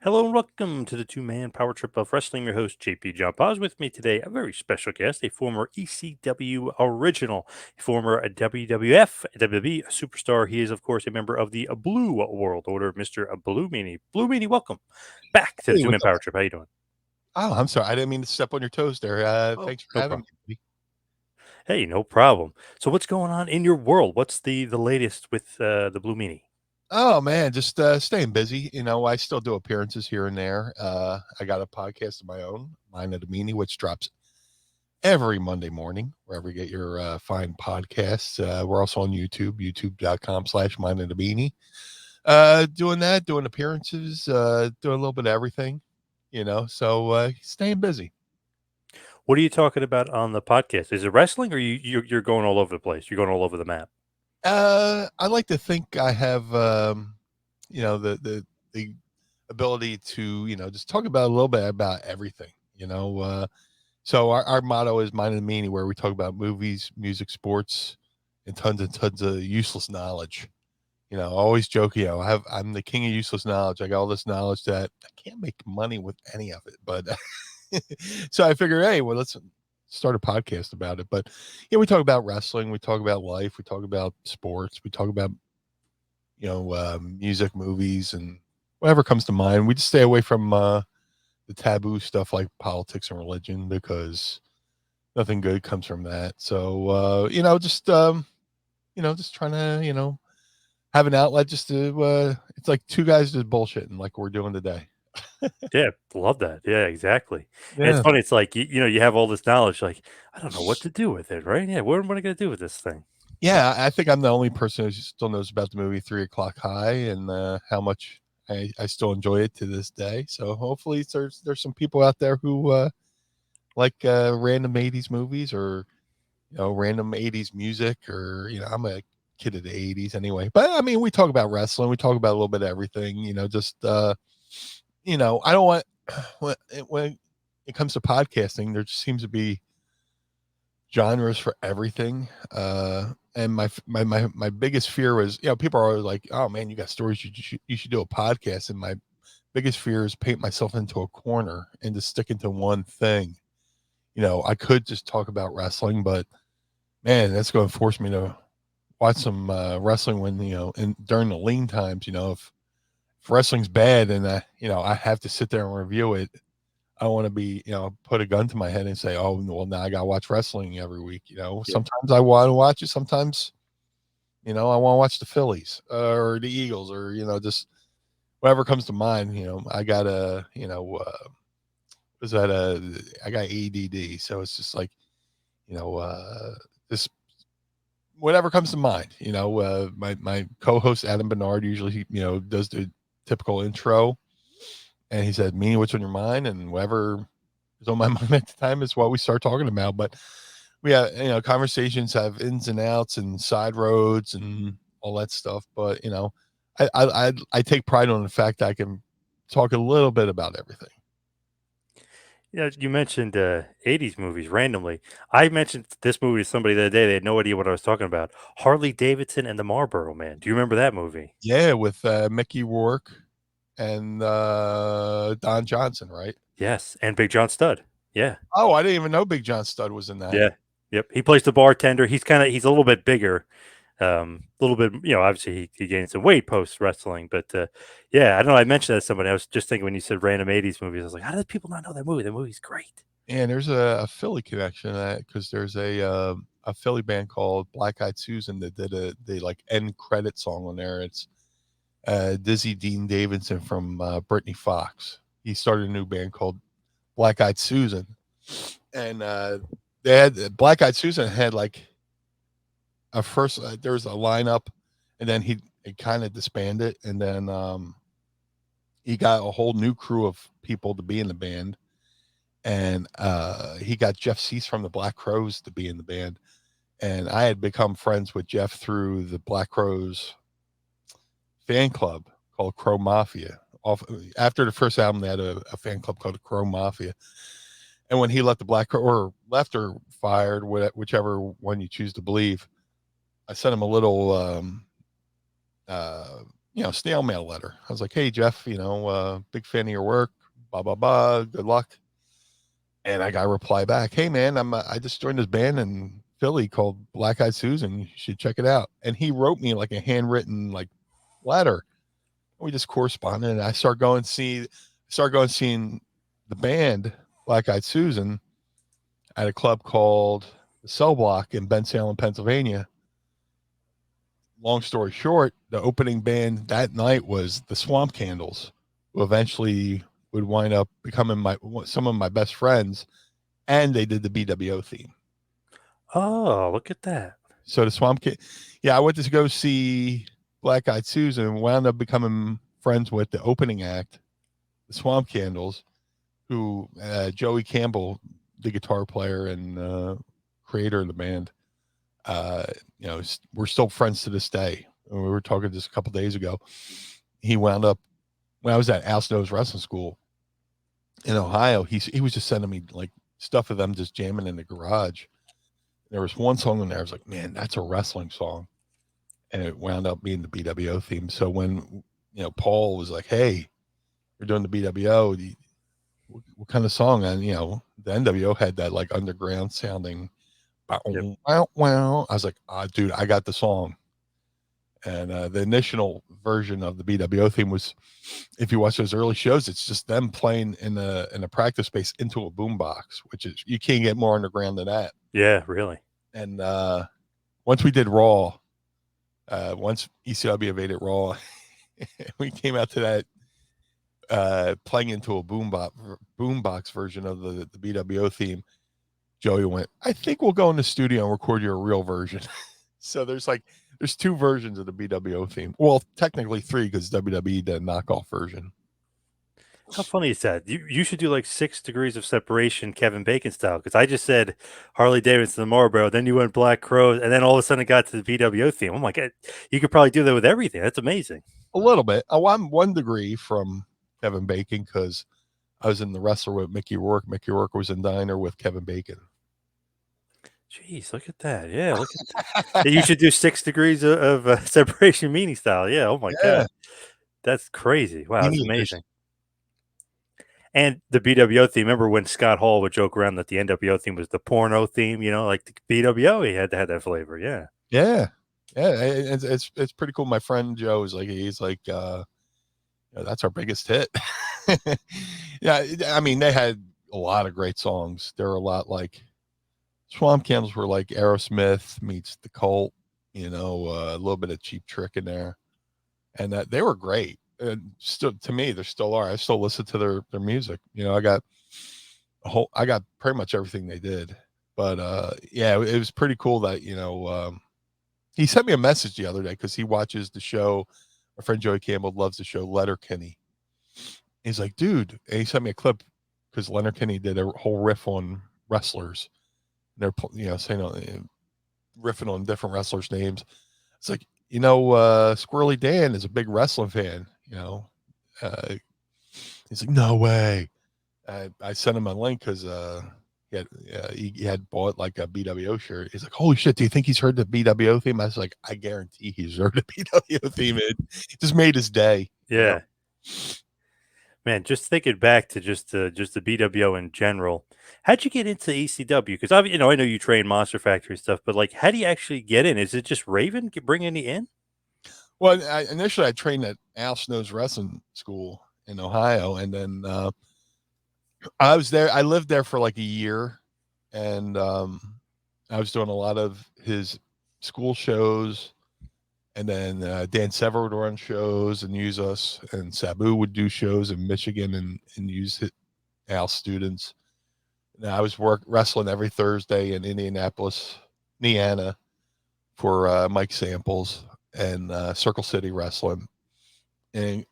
Hello and welcome to the two-man power trip of wrestling. Your host, JP John Paz. With me today, a very special guest, a former ECW original, a former WWF, WWE superstar. He is, of course, a member of the Blue World Order, Mr. Blue Meanie. Blue Meanie, welcome back to the Hey, two-man what's up? power trip. How you doing? Oh, I'm sorry. I didn't mean to step on your toes there. Oh, Thanks for no having problem. me, buddy. Hey, no problem. So what's going on in your world? What's the latest with the Blue Meanie? Oh man, just staying busy. I still do appearances here and there. I got a podcast of my own, Mine at a Meanie, which drops every Monday morning, wherever you get your fine podcasts. We're also on YouTube, youtube.com/Mine at a Meanie. Doing that, doing appearances, doing a little bit of everything, so staying busy. What are you talking about on the podcast? Is it wrestling, or you're going all over the place? You're going all over the map. I like to think I have, the ability to, just talk about a little bit about everything, So our motto is Mine and Meanie, where we talk about movies, music, sports, and tons of useless knowledge. I always joke, I'm the king of useless knowledge. I got all this knowledge that I can't make money with any of it, but so I figure, hey, well, let's start a podcast about it. But yeah, we talk about wrestling, we talk about life, we talk about sports, we talk about music, movies, and whatever comes to mind. We just stay away from the taboo stuff like politics and religion because nothing good comes from that. So just trying to have an outlet just to it's like two guys just bullshitting like we're doing today. Yeah, love that. Yeah, exactly. And it's Yeah. funny. It's like you have all this knowledge. Like I don't know what to do with it, right? Yeah, what am I going to do with this thing? Yeah, I think I'm the only person who still knows about the movie 3 o'clock High and how much I still enjoy it to this day. So hopefully there's some people out there who like random 80s movies or random 80s music or I'm a kid of the 80s anyway. But I mean, we talk about wrestling, we talk about a little bit of everything, just I don't want when it comes to podcasting, there just seems to be genres for everything. And my biggest fear was, people are always like, "Oh man, you got stories. You should do a podcast." And my biggest fear is paint myself into a corner and to stick into one thing. I could just talk about wrestling, but man, that's going to force me to watch some wrestling when in during the lean times. If wrestling's bad and I have to sit there and review it, I want to be, put a gun to my head and say, "Oh, well, now I got to watch wrestling every week." Yeah, Sometimes I want to watch it. Sometimes, I want to watch the Phillies or the Eagles or, just whatever comes to mind. I got a, was that I got ADD. So it's just like, this, whatever comes to mind, my co-host Adam Bernard usually, does the typical intro and he said, "Meanie, what's on your mind?" And whatever is on my mind at the time is what we start talking about. But we have, conversations have ins and outs and side roads and all that stuff. But I take pride on the fact that I can talk a little bit about everything. yeah. You mentioned '80s movies randomly. I mentioned this movie to somebody the other day. They had no idea what I was talking about. Harley Davidson and the Marlboro Man. Do you remember that movie? Yeah, with Mickey Rourke and Don Johnson, right? Yes, and Big John Studd. Yeah, Oh, I didn't even know Big John Studd was in that. yeah, yep. He plays the bartender. He's a little bit bigger. A little bit, obviously he gained some weight post wrestling, but yeah, I don't know. I mentioned that to somebody. I was just thinking when you said random '80s movies, I was like, how did people not know that movie? That movie's great. And there's a Philly connection because there's a Philly band called Black Eyed Susan that did the like end credit song on there. It's Dizzy Dean Davidson from Brittany Fox. He started a new band called Black Eyed Susan, and they had Black Eyed Susan had like a first there was a lineup, and then he kind of disbanded, and then he got a whole new crew of people to be in the band, and he got Jeff Cease from the Black Crows to be in the band, and I had become friends with Jeff through the Black Crows fan club called Crow Mafia. Off after the first album, they had a fan club called Crow Mafia. And when he left the Black Crow or left or fired, whichever one you choose to believe, I sent him a little snail mail letter. I was like, hey, Jeff, big fan of your work, blah, blah, blah. Good luck. And I got a reply back, hey, man, I just joined this band in Philly called Black Eyed Susan. You should check it out. And he wrote me like a handwritten like letter. We just corresponded, and I started going seeing the band Black Eyed Susan at a club called the Cell Block in Bensalem, Pennsylvania. Long story short, the opening band that night was the Swamp Candles, who eventually would wind up becoming some of my best friends, and they did the BWO theme. Oh, look at that. So the I went to go see Black Eyed Susan and wound up becoming friends with the opening act, the Swamp Candles, who Joey Campbell, the guitar player and creator of the band, we're still friends to this day. We were talking just a couple days ago. He wound up when I was at Al Snow's wrestling school in Ohio. He was just sending me like stuff of them just jamming in the garage. There was one song in there. I was like, man, that's a wrestling song, and it wound up being the BWO theme. So when Paul was like, hey, you're doing the BWO, what kind of song? And the NWO had that like underground sounding. Yep. Wow. I was like, dude, I got the song. And the initial version of the BWO theme was, if you watch those early shows, it's just them playing in a practice space into a boombox, which is, you can't get more underground than that. Yeah, really. And once we did Raw, once ECW invaded Raw, we came out to that playing into a boombox version of the BWO theme. Joey went, I think we'll go in the studio and record you a real version. So there's two versions of the BWO theme. Well, technically three, because WWE did a knockoff version. How funny is that? You should do like 6 degrees of separation, Kevin Bacon style. Because I just said Harley Davidson, the Marlboro, then you went Black Crows, and then all of a sudden it got to the BWO theme. Oh my god, you could probably do that with everything. That's amazing. A little bit. Oh, I'm 1 degree from Kevin Bacon because I was in The Wrestler with Mickey Rourke. Mickey Rourke was in Diner with Kevin Bacon. Jeez, look at that. Yeah, look at that. You should do 6 degrees of separation, Meanie style. Yeah. Oh my Yeah. god, that's crazy. Wow, that's Meanie edition. amazing. And the BWO theme. Remember when Scott Hall would joke around that the NWO theme was the porno theme? Like the BWO, he had to have that flavor. Yeah. Yeah. Yeah. It's pretty cool. My friend Joe is like, he's like, that's our biggest hit. Yeah. I mean, they had a lot of great songs. There were a lot like Swamp Candles were like Aerosmith meets the Cult, a little bit of Cheap Trick in there. And that they were great. And still, to me, they still are. I still listen to their music. I got pretty much everything they did. But yeah, it was pretty cool that he sent me a message the other day because he watches the show. My friend Joey Campbell loves the show Letterkenny. He's like, dude, and he sent me a clip because Letterkenny did a whole riff on wrestlers. They're saying riffing on different wrestlers' names. It's like, Squirrely Dan is a big wrestling fan. He's like, no way. I sent him a link because he had bought like a BWO shirt. He's like, holy shit, do you think he's heard the BWO theme? I was like, I guarantee he's heard the BWO theme. It just made his day. Yeah. Man, just thinking back to just the BWO in general. How'd you get into ECW? Because I know you train Monster Factory stuff, but like, how do you actually get in? Is it just Raven bringing you in? Well, initially I trained at Al Snow's wrestling school in Ohio, and then I was there. I lived there for like a year, and I was doing a lot of his school shows, and then Dan Sever would run shows and use us, and Sabu would do shows in Michigan and use Al students. And I was wrestling every Thursday in Indianapolis, Indiana, for Mike Samples and Circle City Wrestling. And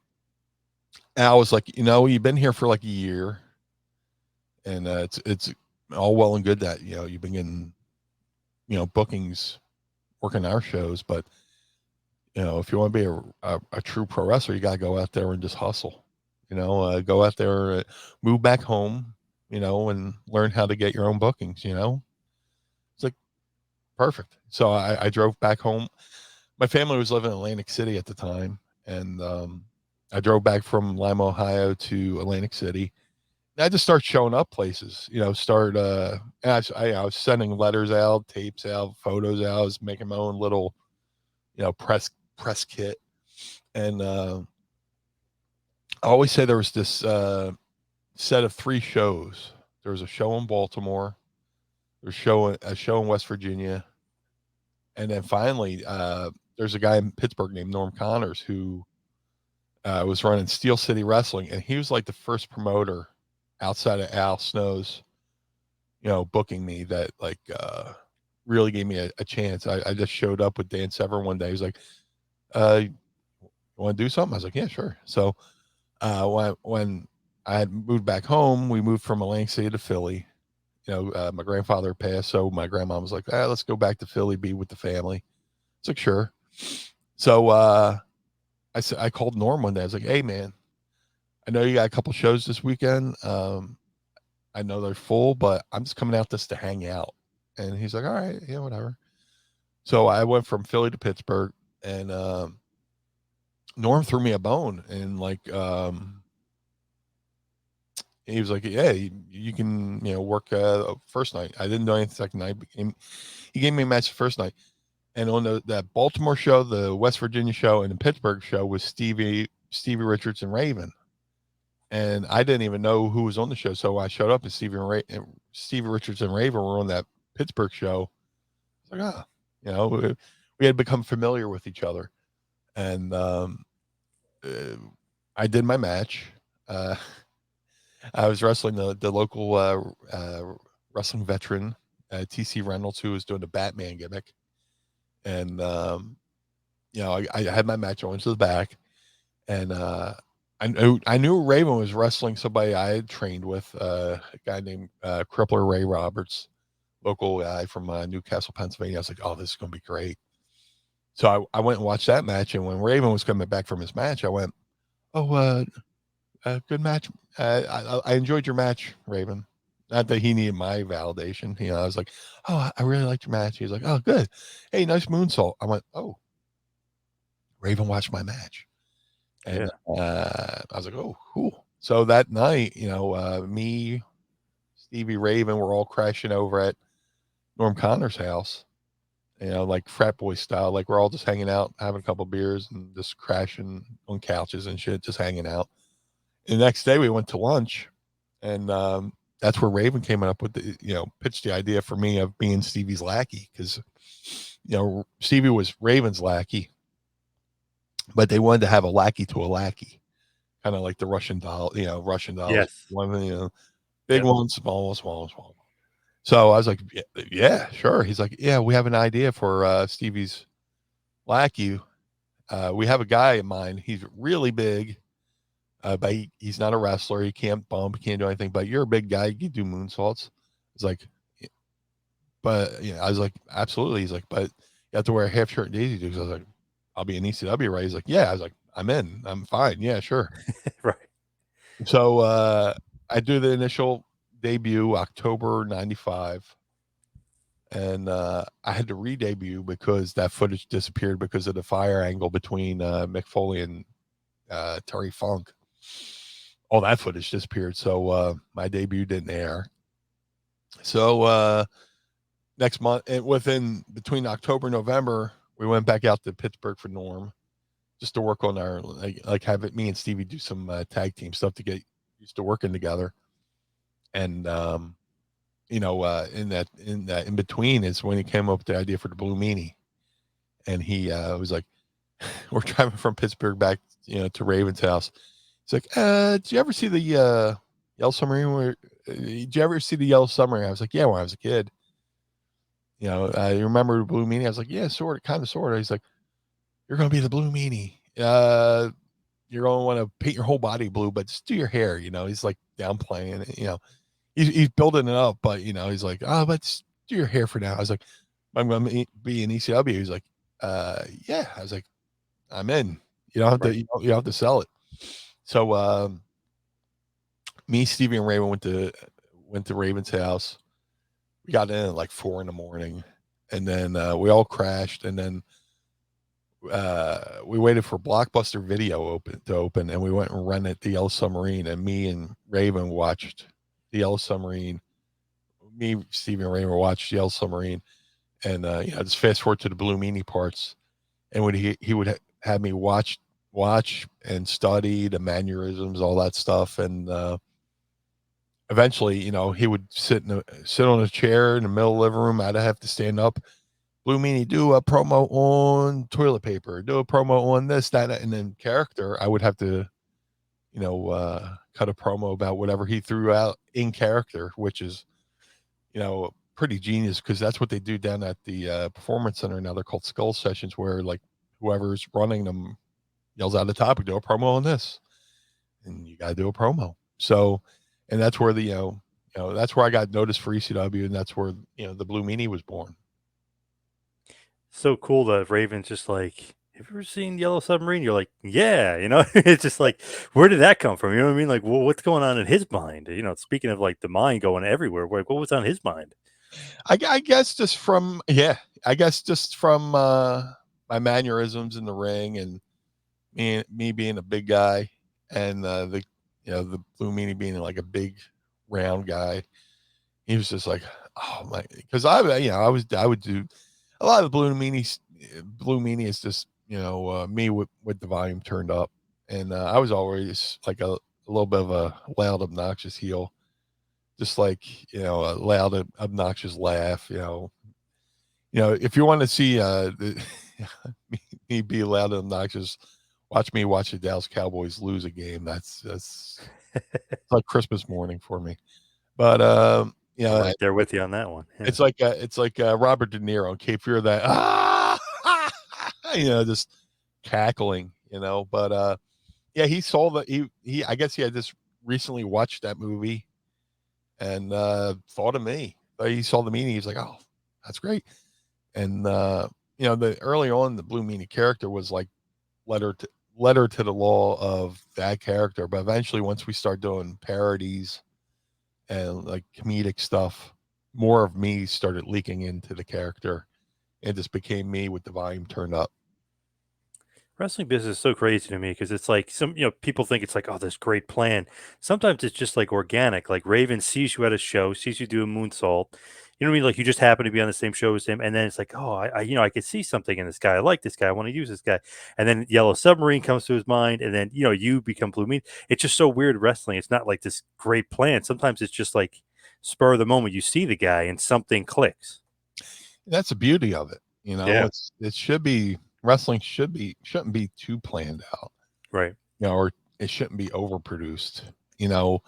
Al was like, you've been here for like a year, and it's all well and good that you've been getting bookings working our shows, but if you want to be a true pro wrestler, you got to go out there and just hustle. Go out there, move back home, and learn how to get your own bookings. It's like perfect. So I drove back home. My family was living in Atlantic City at the time, and I drove back from Lima, Ohio to Atlantic City. And I just start showing up places, and I was sending letters out, tapes out, photos out. I was making my own little, press kit. And I always say there was this set of 3 shows. There was a show in Baltimore, there's a show in West Virginia, and then finally, there's a guy in Pittsburgh named Norm Connors who was running Steel City Wrestling, and he was like the first promoter outside of Al Snow's, booking me that really gave me a chance. I just showed up with Dan Severn one day. He was like, "You want to do something?" I was like, "Yeah, sure." So when I had moved back home, we moved from Atlantic City to Philly. My grandfather passed, so my grandma was like, "Let's go back to Philly, be with the family." It's like, "Sure." So I called Norm one day. I was like, "Hey, man, I know you got a couple shows this weekend. I know they're full, but I'm just coming out just to hang out." And he's like, "All right, yeah, whatever." So I went from Philly to Pittsburgh, and Norm threw me a bone, and he was like, "Yeah, you can, work first night." I didn't do anything second night. He gave me a match the first night, and on that Baltimore show, the West Virginia show, and the Pittsburgh show was Stevie Richards and Raven, and I didn't even know who was on the show. So I showed up, and Stevie Richards and Raven were on that Pittsburgh show. I was like, we had become familiar with each other, and I did my match. I was wrestling the local wrestling veteran, TC Reynolds, who was doing the Batman gimmick, and I had my match. I went to the back, and I knew Raven was wrestling somebody I had trained with, a guy named Crippler Ray Roberts, local guy from Newcastle, Pennsylvania. I was like, "Oh, this is going to be great." So I went and watched that match, and when Raven was coming back from his match, I went, "Oh, good match. I enjoyed your match, Raven." Not that he needed my validation. I was like, "Oh, I really liked your match." He was like, "Oh, good. Hey, nice moonsault." I went, "Oh, Raven watched my match." And Yeah. I was like, "Oh, cool." So that night, me, Stevie, Raven were all crashing over at Norm Connor's house, like frat boy style. Like we're all just hanging out, having a couple beers and just crashing on couches and shit, just hanging out. And the next day we went to lunch, and that's where Raven came up with pitched the idea for me of being Stevie's lackey, because Stevie was Raven's lackey, but they wanted to have a lackey to a lackey, kind of like the Russian doll, Russian dolls, Yes. one, big Yep. one, small one, small one, small one. So I was like, yeah, sure. He's like, "Yeah, we have an idea for Stevie's lackey. We have a guy in mind. He's really big, but he's not a wrestler. He can't bump, he can't do anything. But you're a big guy. You can do moonsaults." It's like, but I was like, "Absolutely." He's like, "But you have to wear a half shirt and Daisy Dukes." I was like, "I'll be an ECW, right?" He's like, "Yeah." I was like, "I'm in. I'm fine. Yeah, sure." Right. So I do the initial debut October '95, and I had to re-debut because that footage disappeared because of the fire angle between Mick Foley and Terry Funk. All that footage disappeared, so my debut didn't air. So next month, and within between October and November, we went back out to Pittsburgh for Norm, just to work on our have it, me and Stevie do some tag team stuff to get used to working together. And in between is when he came up with the idea for the Blue Meanie, and he was like, we're driving from Pittsburgh back, to Raven's house. He's like, "Did you ever see the Yellow Submarine? Did you ever see the Yellow Submarine?" I was like, "Yeah, when I was a kid." You remember the Blue Meanie? I was like, "Yeah, sort of, kind of, sort of." He's like, "You're gonna be the Blue Meanie. You're gonna want to paint your whole body blue, but just do your hair." He's like downplaying it. He's building it up, but he's like, "Oh, but just do your hair for now." I was like, "I'm gonna be in ECW." He's like, "Yeah." I was like, "I'm in. You don't have to. Right. You don't have to sell it." So me, Stevie, and Raven went to Raven's house. We got in at like 4 in the morning, and then we all crashed. And then we waited for Blockbuster Video to open, and we went and rented the Yellow Submarine. And me and Raven watched the Yellow Submarine. Me, Steve, and Raven watched the Yellow Submarine, and just fast forward to the Blue Meanie parts, and when he would have me watch and study the mannerisms, all that stuff, and eventually, he would sit on a chair in the middle of the living room. I'd have to stand up. Blue Meanie, do a promo on toilet paper, do a promo on this, that, and then character. I would have to, cut a promo about whatever he threw out in character, which is, pretty genius because that's what they do down at the Performance Center now. They're called Skull Sessions, where like whoever's running them yells out the topic, do a promo on this, and you got to do a promo. So, and that's where that's where I got noticed for ECW, and that's where the Blue Meanie was born. So cool that Raven's just like, have you ever seen Yellow Submarine? You're like, yeah, it's just like, where did that come from? You know what I mean? Like, what's going on in his mind? Speaking of like the mind going everywhere, what was on his mind? I guess just from my mannerisms in the ring, and me being a big guy, and the Blue Meanie being like a big round guy. He was just like, oh my, because I would do a lot of Blue Meanies. Blue Meanie is just me with the volume turned up, and I was always like a little bit of a loud, obnoxious heel, just like a loud, obnoxious laugh. If you want to see me be loud and obnoxious, watch me watch the Dallas Cowboys lose a game. That's it's like Christmas morning for me. But I'm right there with you on that one. Yeah. it's like Robert De Niro, Cape Fear, that just cackling, But yeah, he saw that he I guess he had just recently watched that movie and thought of me. He saw the meaning. He's like, oh, that's great. And the early on, the Blue Meanie character was like letter to the law of that character. But eventually, once we start doing parodies and like comedic stuff, more of me started leaking into the character. It just became me with the volume turned up. Wrestling business is so crazy to me because it's like people think it's like, oh, this great plan. Sometimes it's just like organic. Like Raven sees you at a show, sees you do a moonsault. You know what I mean? Like you just happen to be on the same show as him, and then it's like, oh, I could see something in this guy. I like this guy. I want to use this guy. And then Yellow Submarine comes to his mind, and then you become Blue Mean. It's just so weird wrestling. It's not like this great plan. Sometimes it's just like spur of the moment. You see the guy, and something clicks. That's the beauty of it. Yeah. It should be wrestling shouldn't be too planned out, Right. or it shouldn't be overproduced. You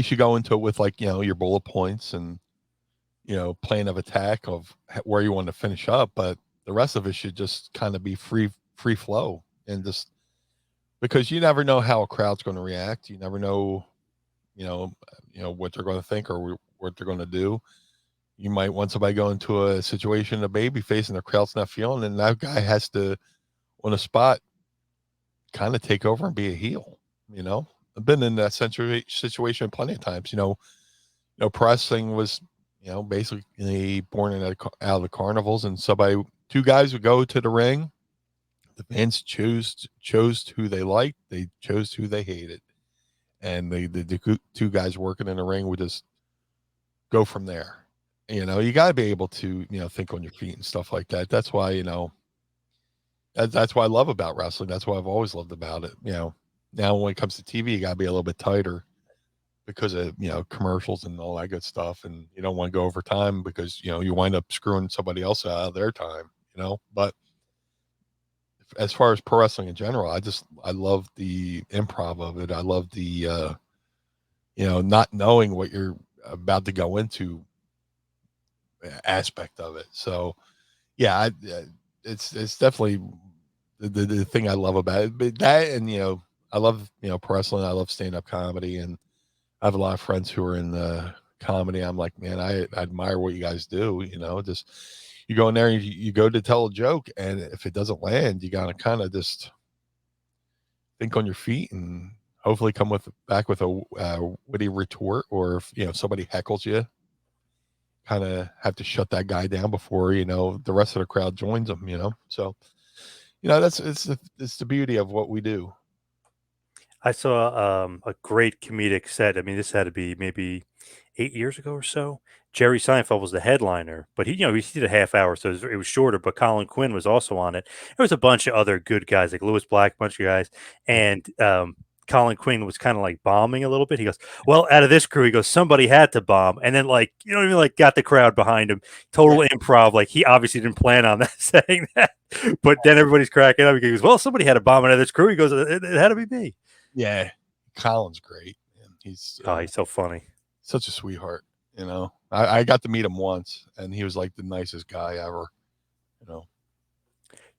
should go into it with like your bullet points and plan of attack of where you want to finish up, but the rest of it should just kind of be free flow, and just because you never know how a crowd's going to react. You never know, what they're going to think or what they're going to do. You might want somebody go into a situation, a baby face, and the crowd's not feeling, and that guy has to, on the spot, kind of take over and be a heel. I've been in that situation plenty of times. Pro wrestling was, basically born out of the carnivals, and two guys would go to the ring. The fans chose who they liked, they chose who they hated, and the two guys working in the ring would just go from there. You got to be able to think on your feet and stuff like that. That's why that's what I love about wrestling. That's what I've always loved about it. Now when it comes to TV, you got to be a little bit tighter because of commercials and all that good stuff, and you don't want to go over time because you wind up screwing somebody else out of their time. But as far as pro wrestling in general, I love the improv of it. I love the not knowing what you're about to go into aspect of it. So yeah, it's definitely the thing I love about it. But that, and I love pro wrestling. I love stand up comedy, and I have a lot of friends who are in the comedy. I'm like, man, I admire what you guys do. Just you go in there and you go to tell a joke, and if it doesn't land, you gotta kind of just think on your feet and hopefully come back with a witty retort, or if somebody heckles you, kind of have to shut that guy down before the rest of the crowd joins them. So that's it's the beauty of what we do. I saw a great comedic set. I mean, this had to be maybe 8 years ago or so. Jerry Seinfeld was the headliner, but he did a half hour, so it was shorter. But Colin Quinn was also on it. There was a bunch of other good guys, like Lewis Black, a bunch of guys, and Colin Quinn was kind of like bombing a little bit. He goes, "Well, out of this crew, he goes, somebody had to bomb," and then like even like got the crowd behind him. Yeah, Total improv. Like he obviously didn't plan on that saying that, but then everybody's cracking up. He goes, "Well, somebody had to bomb out of this crew." He goes, "It had to be me." yeah. Colin's great, and he's Oh, he's so funny. such a sweetheart. I got to meet him once, and he was like the nicest guy ever. You know,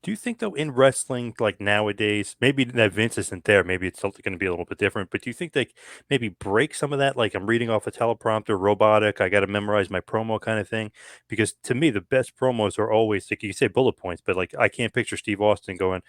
Do you think though in wrestling, like nowadays, maybe that Vince isn't there, maybe it's something going to be a little bit different. But do you think they maybe break some of that? Like I'm reading off a teleprompter, robotic. I got to memorize my promo kind of thing. Because to me, the best promos are always like you say bullet points, but like I can't picture Steve Austin going,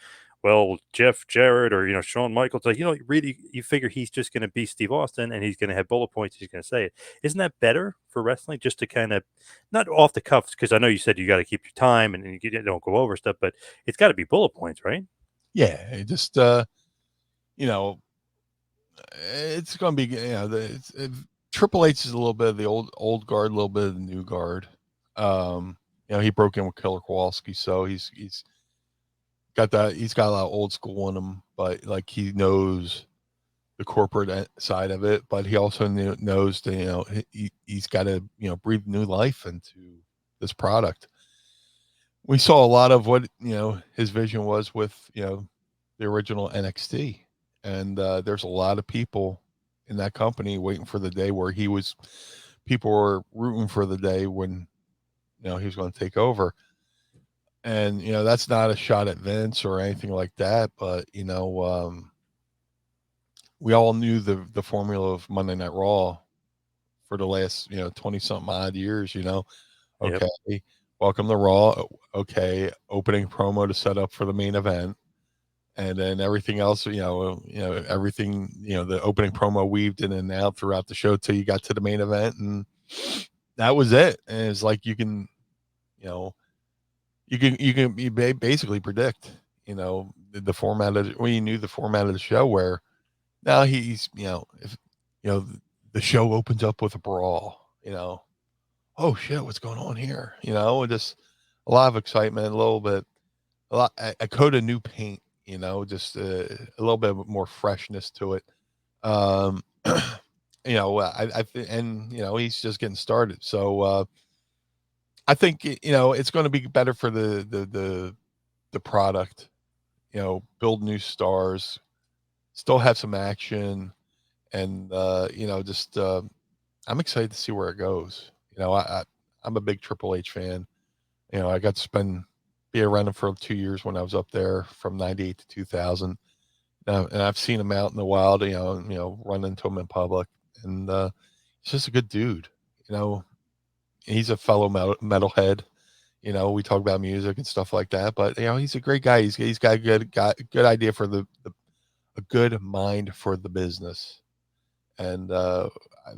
"Well, Jeff Jarrett or Shawn Michaels." Like really, you figure he's just going to be Steve Austin and he's going to have bullet points. He's going to say it. Isn't that better for wrestling? Just to kind of not off the cuffs, because I know you said you got to keep your time and you don't go over stuff, but it's gotta be bullet points, right? yeah, just you know, it's going to be Triple H is a little bit of the old guard, a little bit of the new guard. He broke in with Killer Kowalski, so he's got a lot of old school in him, but like he knows the corporate side of it, but he also knows that he's got to breathe new life into this product. We saw a lot of what his vision was with the original NXT, and there's a lot of people in that company waiting for the day where people were rooting for the day when he was going to take over. And that's not a shot at Vince or anything like that, but we all knew the formula of Monday Night Raw for the last 20 something odd years. Yep. Okay, welcome to Raw. Okay, opening promo to set up for the main event, and then everything else. Everything. The opening promo weaved in and out throughout the show till you got to the main event, and that was it. And it's like you know, you basically predict the format of when you knew the format of the show where now he's if the show opens up with a brawl, oh shit, what's going on here? Just a lot of excitement, a little bit, a coat of new paint, just a little bit more freshness to it. Um, and he's just getting started, so I think it's going to be better for the product. Build new stars, still have some action, and just I'm excited to see where it goes. I'm a big Triple H fan. I got to be around him for 2 years when I was up there from '98 to 2000, and I've seen him out in the wild. Run into him in public, and he's just a good dude. He's a fellow metalhead. We talk about music and stuff like that, but he's a great guy. He's got good idea for a good mind for the business, and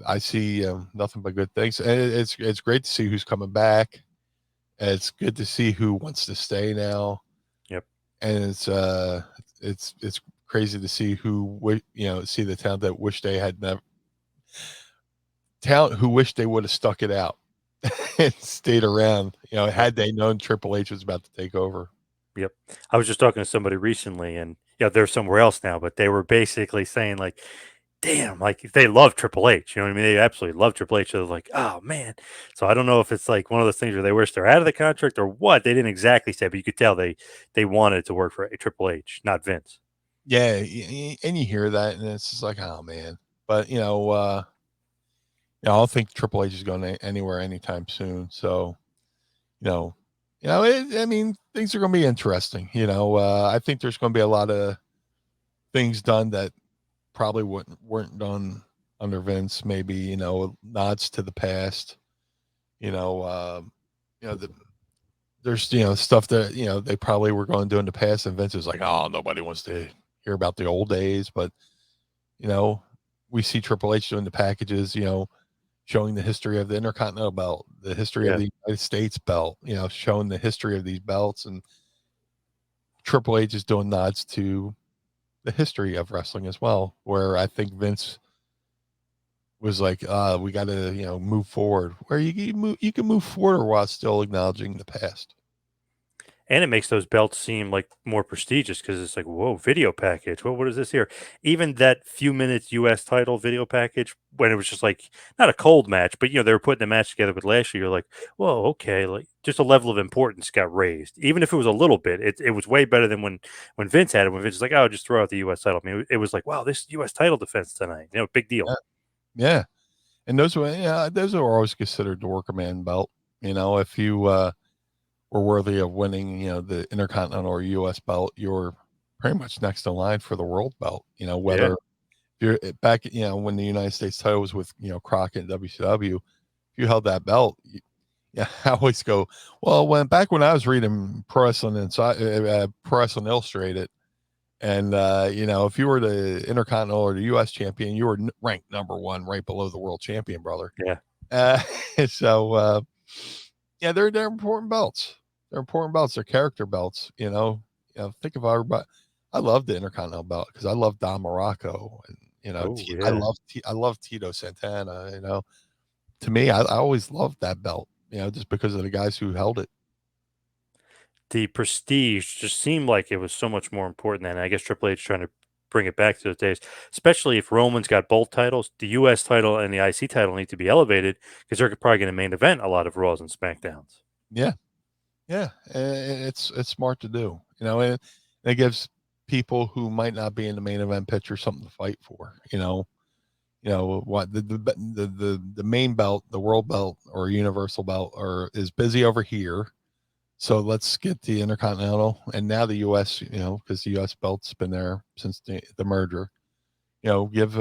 I see nothing but good things. And it's great to see who's coming back. It's good to see who wants to stay now, Yep. and it's crazy to see see the talent that wish they had never talent who wish they would have stuck it out and stayed around. Yep. Had they known Triple H was about to take over. Yep. I was just talking to somebody recently and they're somewhere else now, but they were basically saying like, damn, like they love Triple H. You know what I mean? They absolutely love Triple H. So they're like, oh man. So I don't know if it's like one of those things where they wish they're out of the contract or what. They didn't exactly say, but you could tell they wanted to work for Triple H, not Vince. Yeah, and you hear that, and it's just like, oh man. But I don't think Triple H is going anywhere anytime soon. So you know, I mean, things are going to be interesting. I think there's going to be a lot of things done that probably weren't done under Vince. Maybe nods to the past. You know, the, there's stuff that they probably were going to do in the past, and Vince is like, oh, nobody wants to hear about the old days. But you know, we see Triple H doing the packages. Showing the history of the Intercontinental belt, the history of Yeah. the United States belt, showing the history of these belts. And Triple H is doing nods to the history of wrestling as well, where I think Vince was like, we got to, move forward, where you can move forward while still acknowledging the past. And it makes those belts seem like more prestigious because it's like, whoa, video package. Well, what is this here? Even that few minutes US title video package when it was just like not a cold match, but they were putting the match together with Lashley. You're like, whoa, okay, like just a level of importance got raised. Even if it was a little bit, it was way better than when Vince had it. When Vince was like, oh, just throw out the US title. I mean, it was like, wow, this US title defense tonight, big deal. Yeah, yeah. And those are always considered the worker man belt. If you were worthy of winning, the Intercontinental or US belt, you're pretty much next in line for the world belt. Yeah, Whether you're back, when the United States title was with, Crockett and WCW, if you held that belt, yeah, I always go, well, when I was reading Pro Wrestling Inside, Pro Wrestling Illustrated, and if you were the Intercontinental or the US champion, you were ranked number one, right below the world champion, brother. yeah. Uh, so yeah, they're important belts. They're important belts. They're character belts. Think of everybody. I love the Intercontinental belt because I love Don Morocco, and Oh, I yeah. love Tito Santana. To me, I always loved that belt. Just because of the guys who held it. The prestige just seemed like it was so much more important than I guess Triple H trying to bring it back to those days, especially if Roman's got both titles. The US title and the IC title need to be elevated because they're probably going to main event a lot of Raws and SmackDowns. Yeah, yeah, it's smart to do. And it gives people who might not be in the main event picture something to fight for. What the main belt, the world belt or universal belt, or is busy over here. So let's get the Intercontinental and now the US, because the US belt's been there since the merger. Give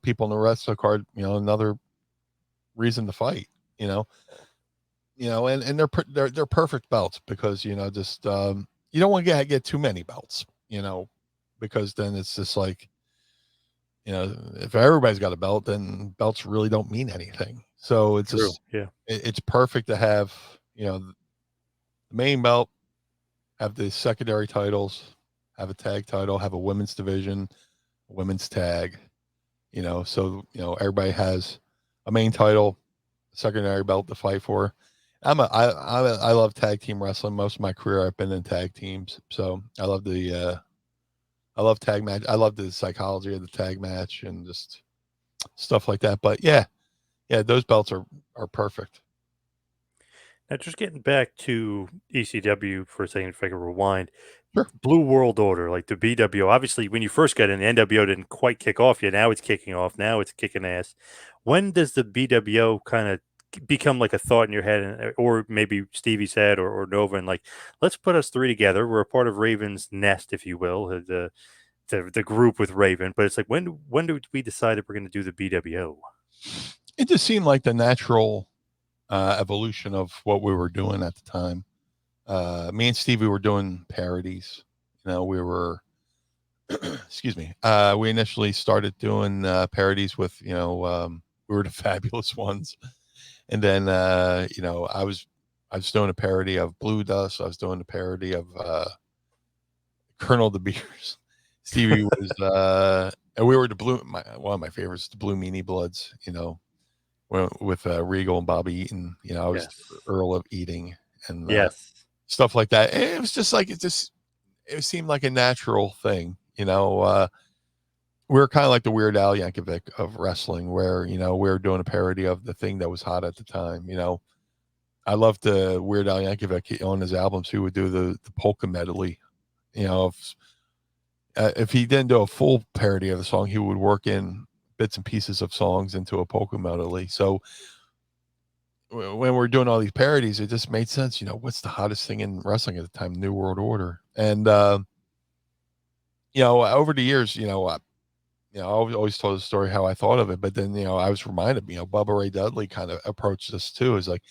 people in the wrestling card, another reason to fight. You know, and they're perfect belts because just you don't want to get too many belts. Because then it's just like if everybody's got a belt, then belts really don't mean anything. So it's True. just Yeah. it's perfect to have the main belt, have the secondary titles, have a tag title, have a women's division, a women's tag. So everybody has a main title, secondary belt to fight for. I love tag team wrestling. Most of my career I've been in tag teams, so I love tag match. I love the psychology of the tag match and just stuff like that. But yeah, those belts are perfect. Now, just getting back to ECW for a second, if I can rewind, Sure. Blue World Order, like the BWO. Obviously, when you first got in, the NWO didn't quite kick off yet. Now it's kicking off. Now it's kicking ass. When does the BWO kind of become like a thought in your head, or maybe Stevie said, or Nova, and like, let's put us three together. We're a part of Raven's nest, if you will, the group with Raven. But it's like, when do we decide that we're going to do the BWO? It just seemed like the natural evolution of what we were doing at the time. Me and Stevie were doing parodies. We were excuse me. We initially started doing parodies with we were the fabulous ones, and then I was doing a parody of Blue Dust. I was doing a parody of Colonel De Beers. Stevie was and we were the blue. One of my favorites, the Blue Meanie Bloods. With Regal and Bobby Eaton. I was Yes. Earl of Eating and Yes. stuff like that. And it was just like it seemed like a natural thing. We were kind of like the Weird Al Yankovic of wrestling, where we were doing a parody of the thing that was hot at the time. I loved the Weird Al Yankovic on his albums. He would do the polka medley. If he didn't do a full parody of the song, he would work in bits and pieces of songs into a polka medley. So when we're doing all these parodies, it just made sense. What's the hottest thing in wrestling at the time? New World Order. And over the years, I always told the story how I thought of it, but then I was reminded, Bubba Ray Dudley kind of approached this too. Is like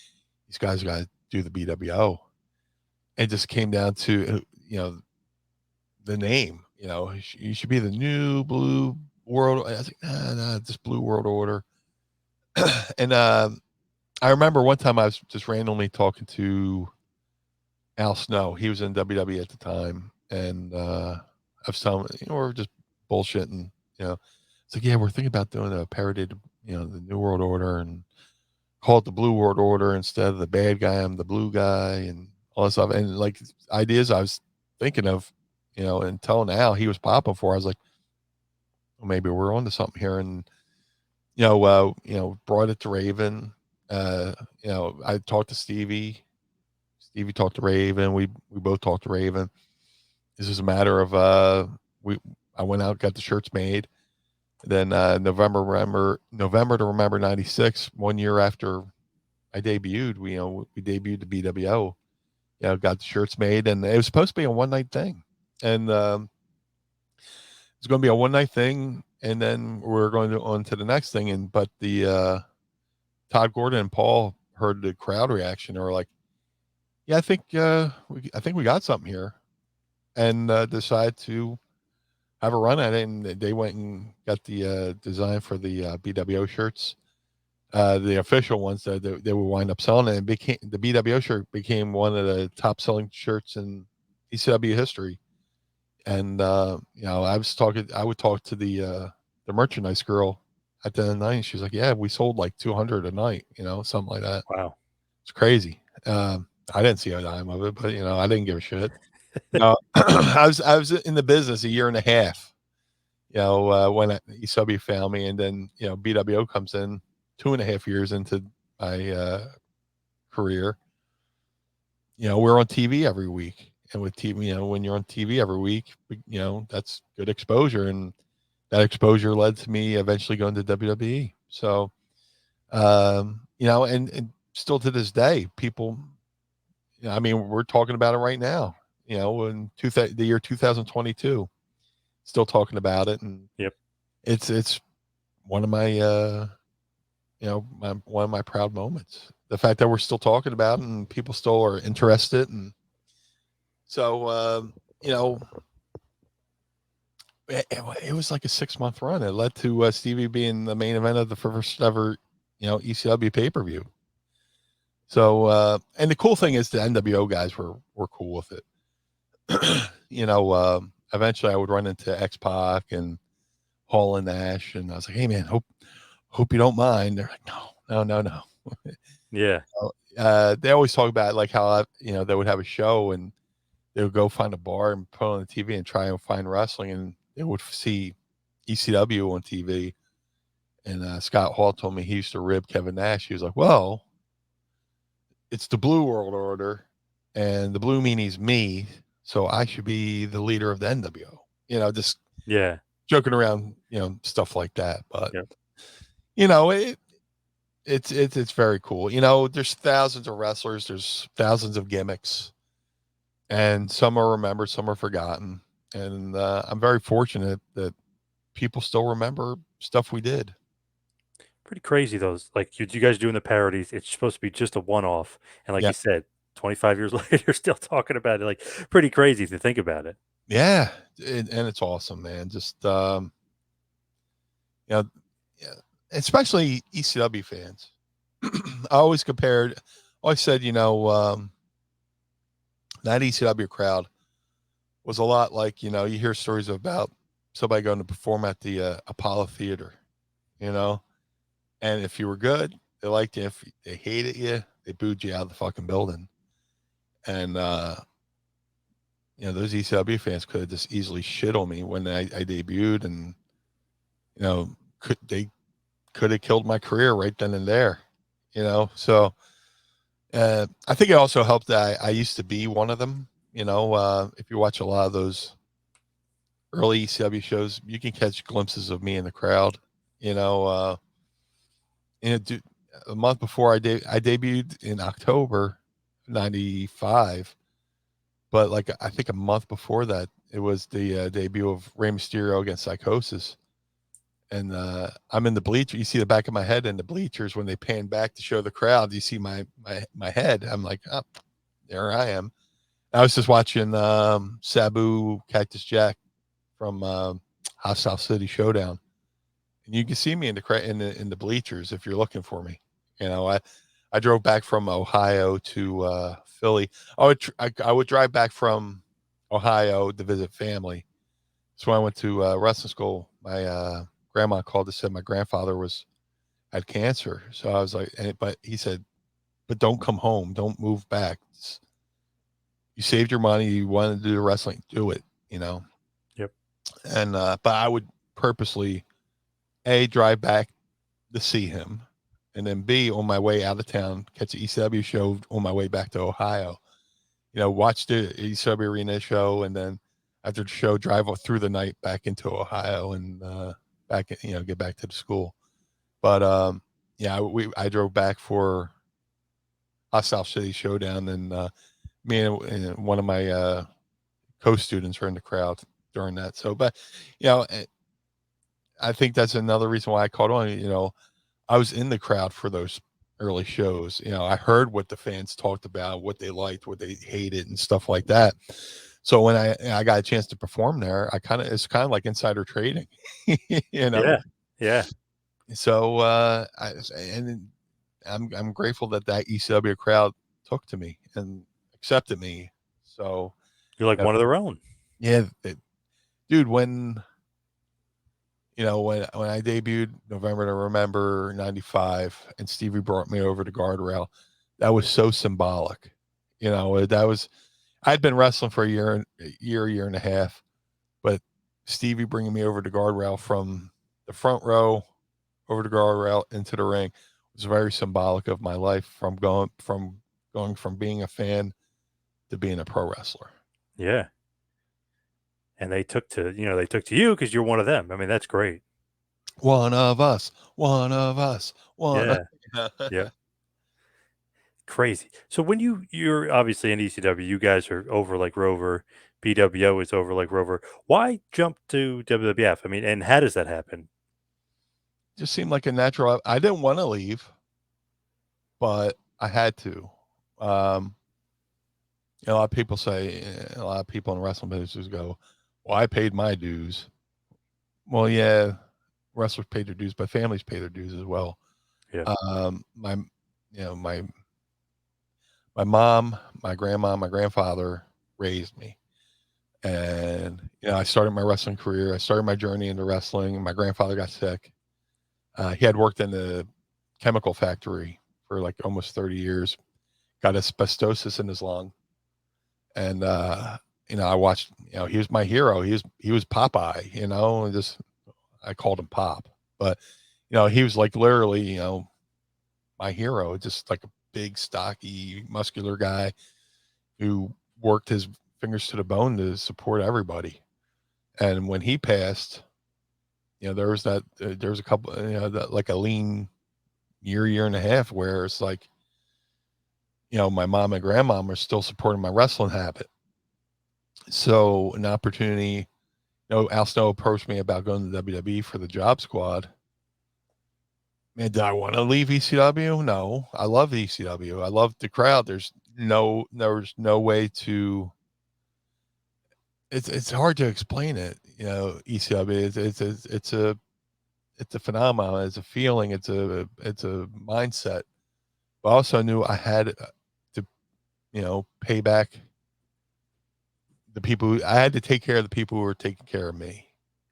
these guys got to do the BWO. It just came down to the name. You should be the new Blue World. I was like, nah, just Blue World Order. And I remember one time I was just randomly talking to Al Snow. He was in WWE at the time, and I was telling we're just bullshitting. It's like, yeah, we're thinking about doing a parody to the New World Order and call it the Blue World Order instead of the bad guy. I'm the blue guy and all this stuff. And like ideas I was thinking of, until now he was popping for. I was like, well, maybe we're onto something here. And brought it to Raven. I talked to Stevie. Stevie talked to Raven. We both talked to Raven. This is a matter of we. I went out, got the shirts made. Then November to remember '96, 1 year after I debuted, we debuted the BWO. Got the shirts made, and it was supposed to be a one night thing, and it's going to be a one night thing, and then we're going to on to the next thing. And but the Todd Gordon and Paul heard the crowd reaction. They were like, "Yeah, I think we got something here," and decided to have a run at it. And they went and got the design for the BWO shirts, the official ones that they would wind up selling. And it became the BWO shirt became one of the top selling shirts in ECW history. And I would talk to the merchandise girl at the end of the night, and she's like, "Yeah, we sold like 200 a night, something like that. Wow. It's crazy." I didn't see a dime of it, but I didn't give a shit. No, I was in the business a year and a half. When ECW found me, and then BWO comes in 2.5 years into my career. We're on TV every week, and with TV, when you're on TV every week, that's good exposure, and that exposure led to me eventually going to WWE. So, and still to this day, people, I mean, we're talking about it right now. In the year 2022, still talking about it, and Yep. it's one of my one of my proud moments. The fact that we're still talking about it and people still are interested, and so it was like a 6 month run. It led to Stevie being the main event of the first ever ECW pay per view. So and the cool thing is the NWO guys were cool with it. Eventually I would run into X-Pac and Hall and Nash, and I was like, "Hey man, hope you don't mind." They're like, "No." Yeah. They always talk about like how they would have a show and they would go find a bar and put on the TV and try and find wrestling, and they would see ECW on TV. And Scott Hall told me he used to rib Kevin Nash. He was like, "Well, it's the Blue World Order, and the Blue Meanie's me, so I should be the leader of the NWO." Just Yeah. joking around, stuff like that. But Yep. it's very cool. There's thousands of wrestlers, there's thousands of gimmicks, and some are remembered, some are forgotten. And I'm very fortunate that people still remember stuff we did. Pretty crazy those. Like you guys doing the parodies. It's supposed to be just a one off, and like Yeah, you said, 25 years later, still talking about it. Like pretty crazy to think about it. yeah, and it's awesome, man. Just you know, yeah, especially ECW fans. I always compared. Always said, that ECW crowd was a lot like you hear stories about somebody going to perform at the Apollo Theater, you know, and if you were good, they liked you. If they hated you, they booed you out of the fucking building. And those ECW fans could have just easily shit on me when I debuted, and they could have killed my career right then and there. So I think it also helped that I used to be one of them. If you watch a lot of those early ECW shows, you can catch glimpses of me in the crowd. You know, uh, a month before I debuted in October '95, but like I think a month before that, it was the debut of Rey Mysterio against Psychosis. And I'm in the bleacher. You see the back of my head in the bleachers when they pan back to show the crowd. You see my head. I'm like, oh, there I am. I was just watching Sabu Cactus Jack from Hostile City Showdown, and you can see me in the bleachers if you're looking for me. I drove back from Ohio to Philly. I would drive back from Ohio to visit family. So when I went to wrestling school, my grandma called and said my grandfather had cancer. So I was like, but he said, but don't come home, don't move back. You saved your money, you wanted to do the wrestling, do it, you know. Yep. And but I would purposely drive back to see him, and then B, on my way out of town, catch the ECW show on my way back to Ohio. You know, watch the ECW Arena show, and then after the show, drive through the night back into Ohio and back, get back to the school. But yeah, I drove back for Hostile City Showdown, and me and one of my co-students were in the crowd during that. So, but you know, I think that's another reason why I caught on. You know, I was in the crowd for those early shows. You know, I heard what the fans talked about, what they liked, what they hated, and stuff like that. So when I got a chance to perform there, it's kind of like insider trading, you know. Yeah. Yeah. So and I'm grateful that ECW crowd took to me and accepted me. So You're like one of their own. yeah, dude, when when I debuted November to Remember '95, and Stevie brought me over to Guardrail, that was so symbolic. You know, that was I'd been wrestling for year and a half, but Stevie bringing me over to Guardrail from the front row over to Guardrail into the ring was very symbolic of my life going from being a fan to being a pro wrestler. Yeah. And they took to you because you're one of them. I mean, that's great. One of us, one of us, one. Yeah. Yep. Crazy. So when you're obviously in ECW, you guys are over like Rover. PWO is over like Rover. Why jump to WWF? I mean, and how does that happen? Just seemed like a natural. I didn't want to leave, but I had to. Um, a lot of people say, a lot of people in wrestling businesses go, "Well, I paid my dues." Well, yeah, wrestlers pay their dues, but families pay their dues as well. Yeah. My, my mom, my grandma, my grandfather raised me, and I started my wrestling career. I started my journey into wrestling. My grandfather got sick. He had worked in the chemical factory for like almost 30 years. Got asbestosis in his lung, and I watched. He was my hero. He was Popeye. And just I called him Pop, but he was like literally my hero. Just like a big, stocky, muscular guy who worked his fingers to the bone to support everybody. And when he passed, there was there was a couple, like a lean year and a half where it's like, my mom and grandmom are still supporting my wrestling habit. So an opportunity, Al Snow approached me about going to WWE for the job squad. Man, did I want to leave ECW? No, I love ECW. I love the crowd. There's no way to. It's hard to explain it. ECW. It's a phenomenon. It's a feeling. It's a mindset. But I also knew I had to pay back the people. I had to take care of the people who were taking care of me.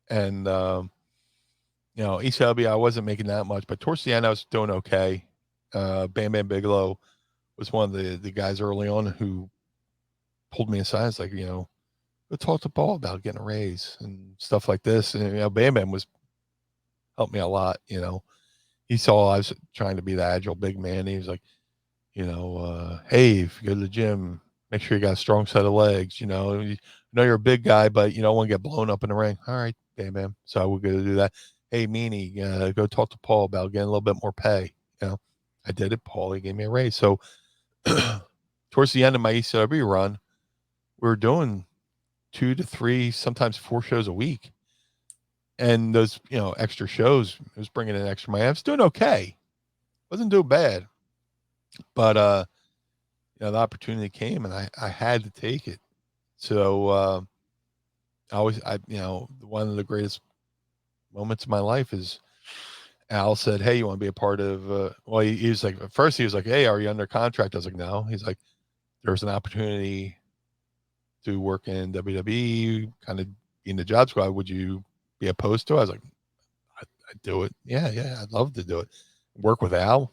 And ECW, I wasn't making that much, but towards the end, I was doing okay. Bam Bam Bigelow was one of the guys early on who pulled me aside. It's like, go talk to Paul about getting a raise and stuff like this. And Bam Bam helped me a lot. He saw I was trying to be the agile big man. He was like, hey, if you go to the gym, make sure you got a strong set of legs. You know you're a big guy, but you don't want to get blown up in the ring. All right, Bam Bam. So I would go to do that. Hey, Meanie, go talk to Paul about getting a little bit more pay. I did it. Paul, he gave me a raise. So towards the end of my ECW run, we were doing 2 to 3, sometimes 4 shows a week. And those, extra shows, it was bringing in extra money. I was doing okay. Wasn't doing bad. But, the opportunity came and I had to take it. So, one of the greatest moments of my life is Al said, "Hey, you want to be a part of?" Well, he was like, at first he was like, "Hey, are you under contract?" I was like, "No." He's like, "There's an opportunity to work in WWE, kind of in the job squad. Would you be opposed to it? I was like, I'd do it. Yeah, I'd love to do it. Work with Al,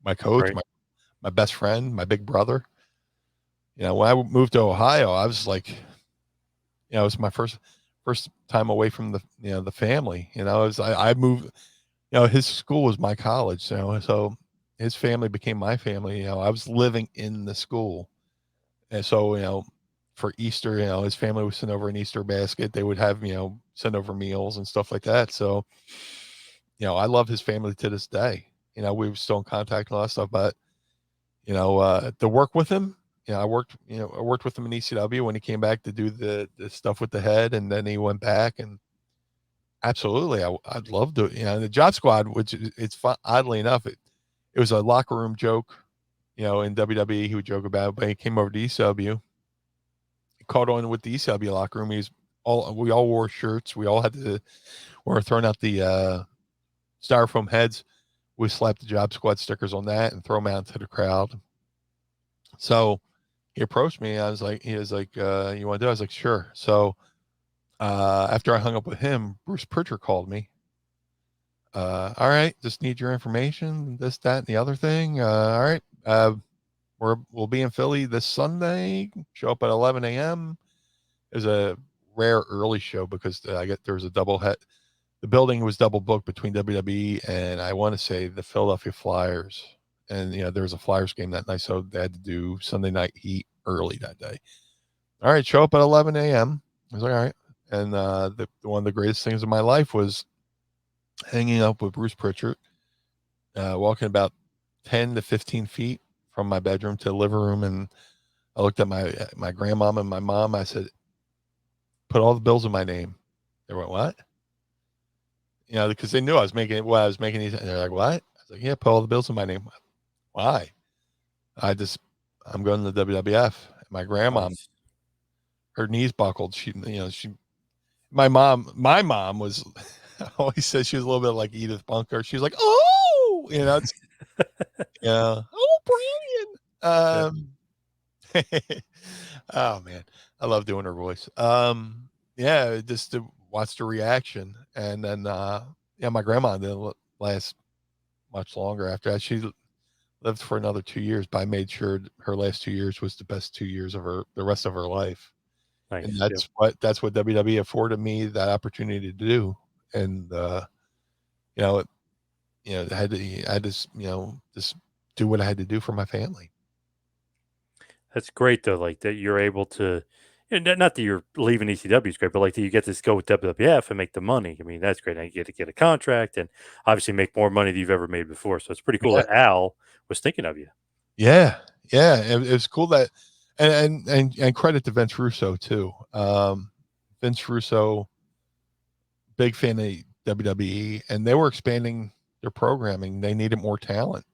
my coach, Right. my best friend, my big brother. When I moved to Ohio, I was like, it was my first time away from the family. I moved. His school was my college. So his family became my family. I was living in the school, and so for Easter, his family would send over an Easter basket. They would have send over meals and stuff like that. So I love his family to this day. We were still in contact and all that stuff, but to work with him. I worked with him in ECW when he came back to do the stuff with the head, and then he went back, and absolutely, I'd love to. The Job Squad, which it's fun, oddly enough, it was a locker room joke. In WWE, he would joke about it, but he came over to ECW, he caught on with the ECW locker room. We all wore shirts. We all were throwing out the styrofoam heads. We slapped the Job Squad stickers on that and throw them out into the crowd. So he approached me. He was like, you want to do it? I was like, sure. So after I hung up with him, Bruce Pritchard called me. All right, just need your information, this, that, and the other thing. All right. We'll be in Philly this Sunday. Show up at 11 a.m. It was a rare early show because there was a double head. The building was double booked between WWE and I want to say the Philadelphia Flyers. And there was a Flyers game that night, so they had to do Sunday Night Heat early that day. All right, show up at 11 a.m. I was like, all right. And one of the greatest things in my life was hanging up with Bruce Pritchard, walking about 10 to 15 feet from my bedroom to the living room. And I looked at my grandmom and my mom. I said, put all the bills in my name. They went, what? Because they knew I was making what I was making. And they're like, what? I was like, yeah, put all the bills in my name. Why? I'm going to the WWF. My grandma, Nice. her knees buckled. My mom was always said she was a little bit like Edith Bunker. She was like, oh, it's, yeah, oh, Yeah. Brian. Oh man, I love doing her voice. Yeah, just to watch the reaction, and then my grandma didn't last much longer after that. She lived for another 2 years, but I made sure her last 2 years was the best 2 years of the rest of her life. And Nice. Yeah. that's what WWE afforded me that opportunity to do. And you know, it, I had to, just do what I had to do for my family. That's great though. Like that you're able to, not that you're leaving ECW is great, but like that you get to go with WWF and make the money. I mean, that's great. And you get to get a contract and obviously make more money than you've ever made before. So it's pretty cool Yeah, that Al was thinking of you. yeah. It was cool that, and credit to Vince Russo too. Vince Russo, big fan of WWE, and they were expanding their programming. They needed more talent.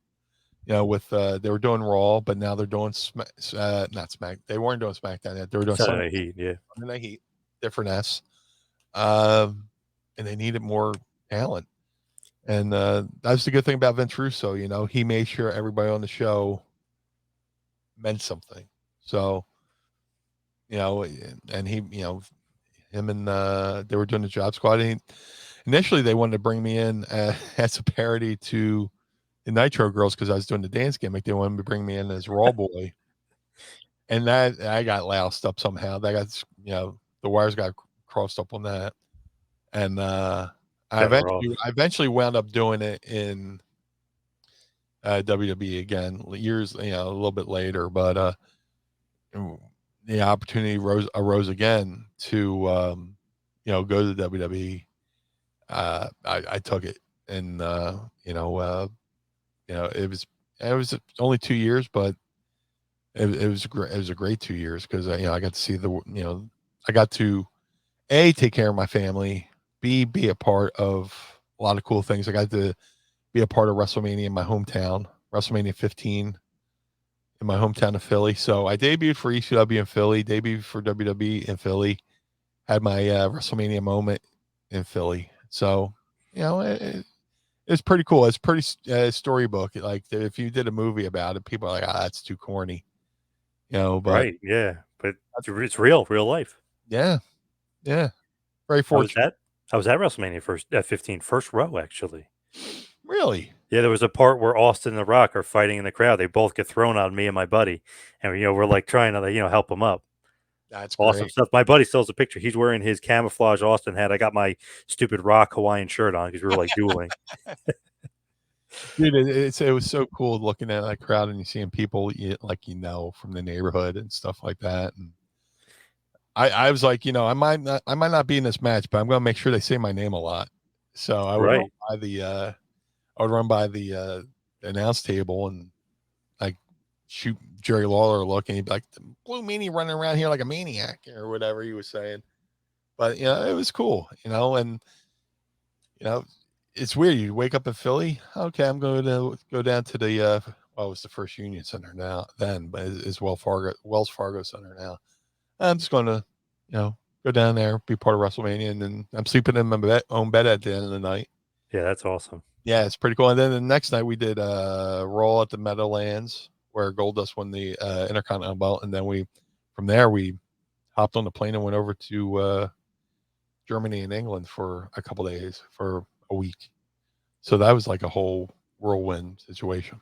With they were doing Raw, but now they're doing not Smack. They weren't doing SmackDown yet. They were doing Sunday Night Heat. Yeah. Sunday Night Heat, different S. And they needed more talent. And that's the good thing about Vince Russo. He made sure everybody on the show meant something. So, and he, him and they were doing the Job Squad. And initially, they wanted to bring me in as a parody to the Nitro Girls because I was doing the dance gimmick. They wanted to bring me in as Raw Boy, and that I got loused up somehow. That got the wires got crossed up on that, and Better off. I eventually wound up doing it in WWE again years, a little bit later, but the opportunity arose again to go to WWE. I took it, and it was only 2 years, but it was great. It was a great 2 years because I got to see I got to take care of my family, be a part of a lot of cool things. I got to be a part of WrestleMania in my hometown, WrestleMania 15 in my hometown of Philly. So I debuted for ECW in Philly, debuted for WWE in Philly, had my WrestleMania moment in Philly. So it's pretty cool. It's pretty storybook. Like if you did a movie about it, people are like, that's too corny, but Right. Yeah. but it's real life. Yeah, yeah. Very I was fortunate. at I was at WrestleMania 15, first row actually. Really? Yeah, there was a part where Austin and The Rock are fighting in the crowd. They both get thrown on me and my buddy, and we're like trying to help them up. That's Awesome great. stuff. My buddy still has a picture. He's wearing his camouflage Austin hat. I got my stupid Rock Hawaiian shirt on because we were like dueling. Dude, it was so cool looking at that crowd and you seeing people like from the neighborhood and stuff like that. And I was like, I might not be in this match, but I'm gonna make sure they say my name a lot. So Right. I would run by the announce table and like shoot Jerry Lawler a look, and he'd be like, "Blue Meanie running around here like a maniac," or whatever he was saying. But it was cool, and you know, it's weird. You wake up in Philly, okay, I'm going to go down to the well, it was the First Union Center now then, but it's Wells Fargo Center now. I'm just going to, go down there, be part of WrestleMania, and then I'm sleeping in my own bed at the end of the night. Yeah, that's awesome. Yeah, it's pretty cool. And then the next night we did Raw at the Meadowlands where Goldust won the Intercontinental belt, and then from there we hopped on the plane and went over to Germany and England for a couple days for a week. So that was like a whole whirlwind situation,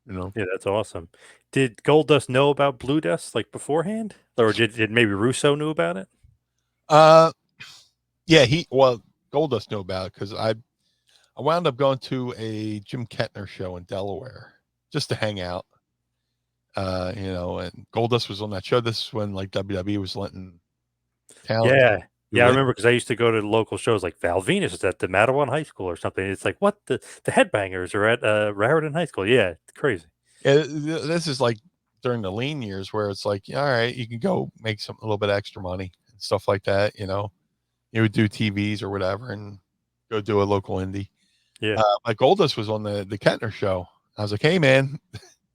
Yeah, that's awesome. Did Goldust know about Blue Dust like beforehand, or did maybe Russo knew about it? Uh, yeah, Goldust knew about it because I wound up going to a Jim Kettner show in Delaware just to hang out. And Goldust was on that show. This is when like WWE was letting talent Yeah. do Yeah, I it. remember because I used to go to local shows like Val Venus is at the Mattawan High School or something. It's like, what the headbangers are at Raritan High School. Yeah, it's crazy. This is like during the lean years where it's like, all right, you can go make a little bit of extra money and stuff like that. You would do TVs or whatever and go do a local indie. Yeah. My Goldust was on the Kettner show. I was like, hey man,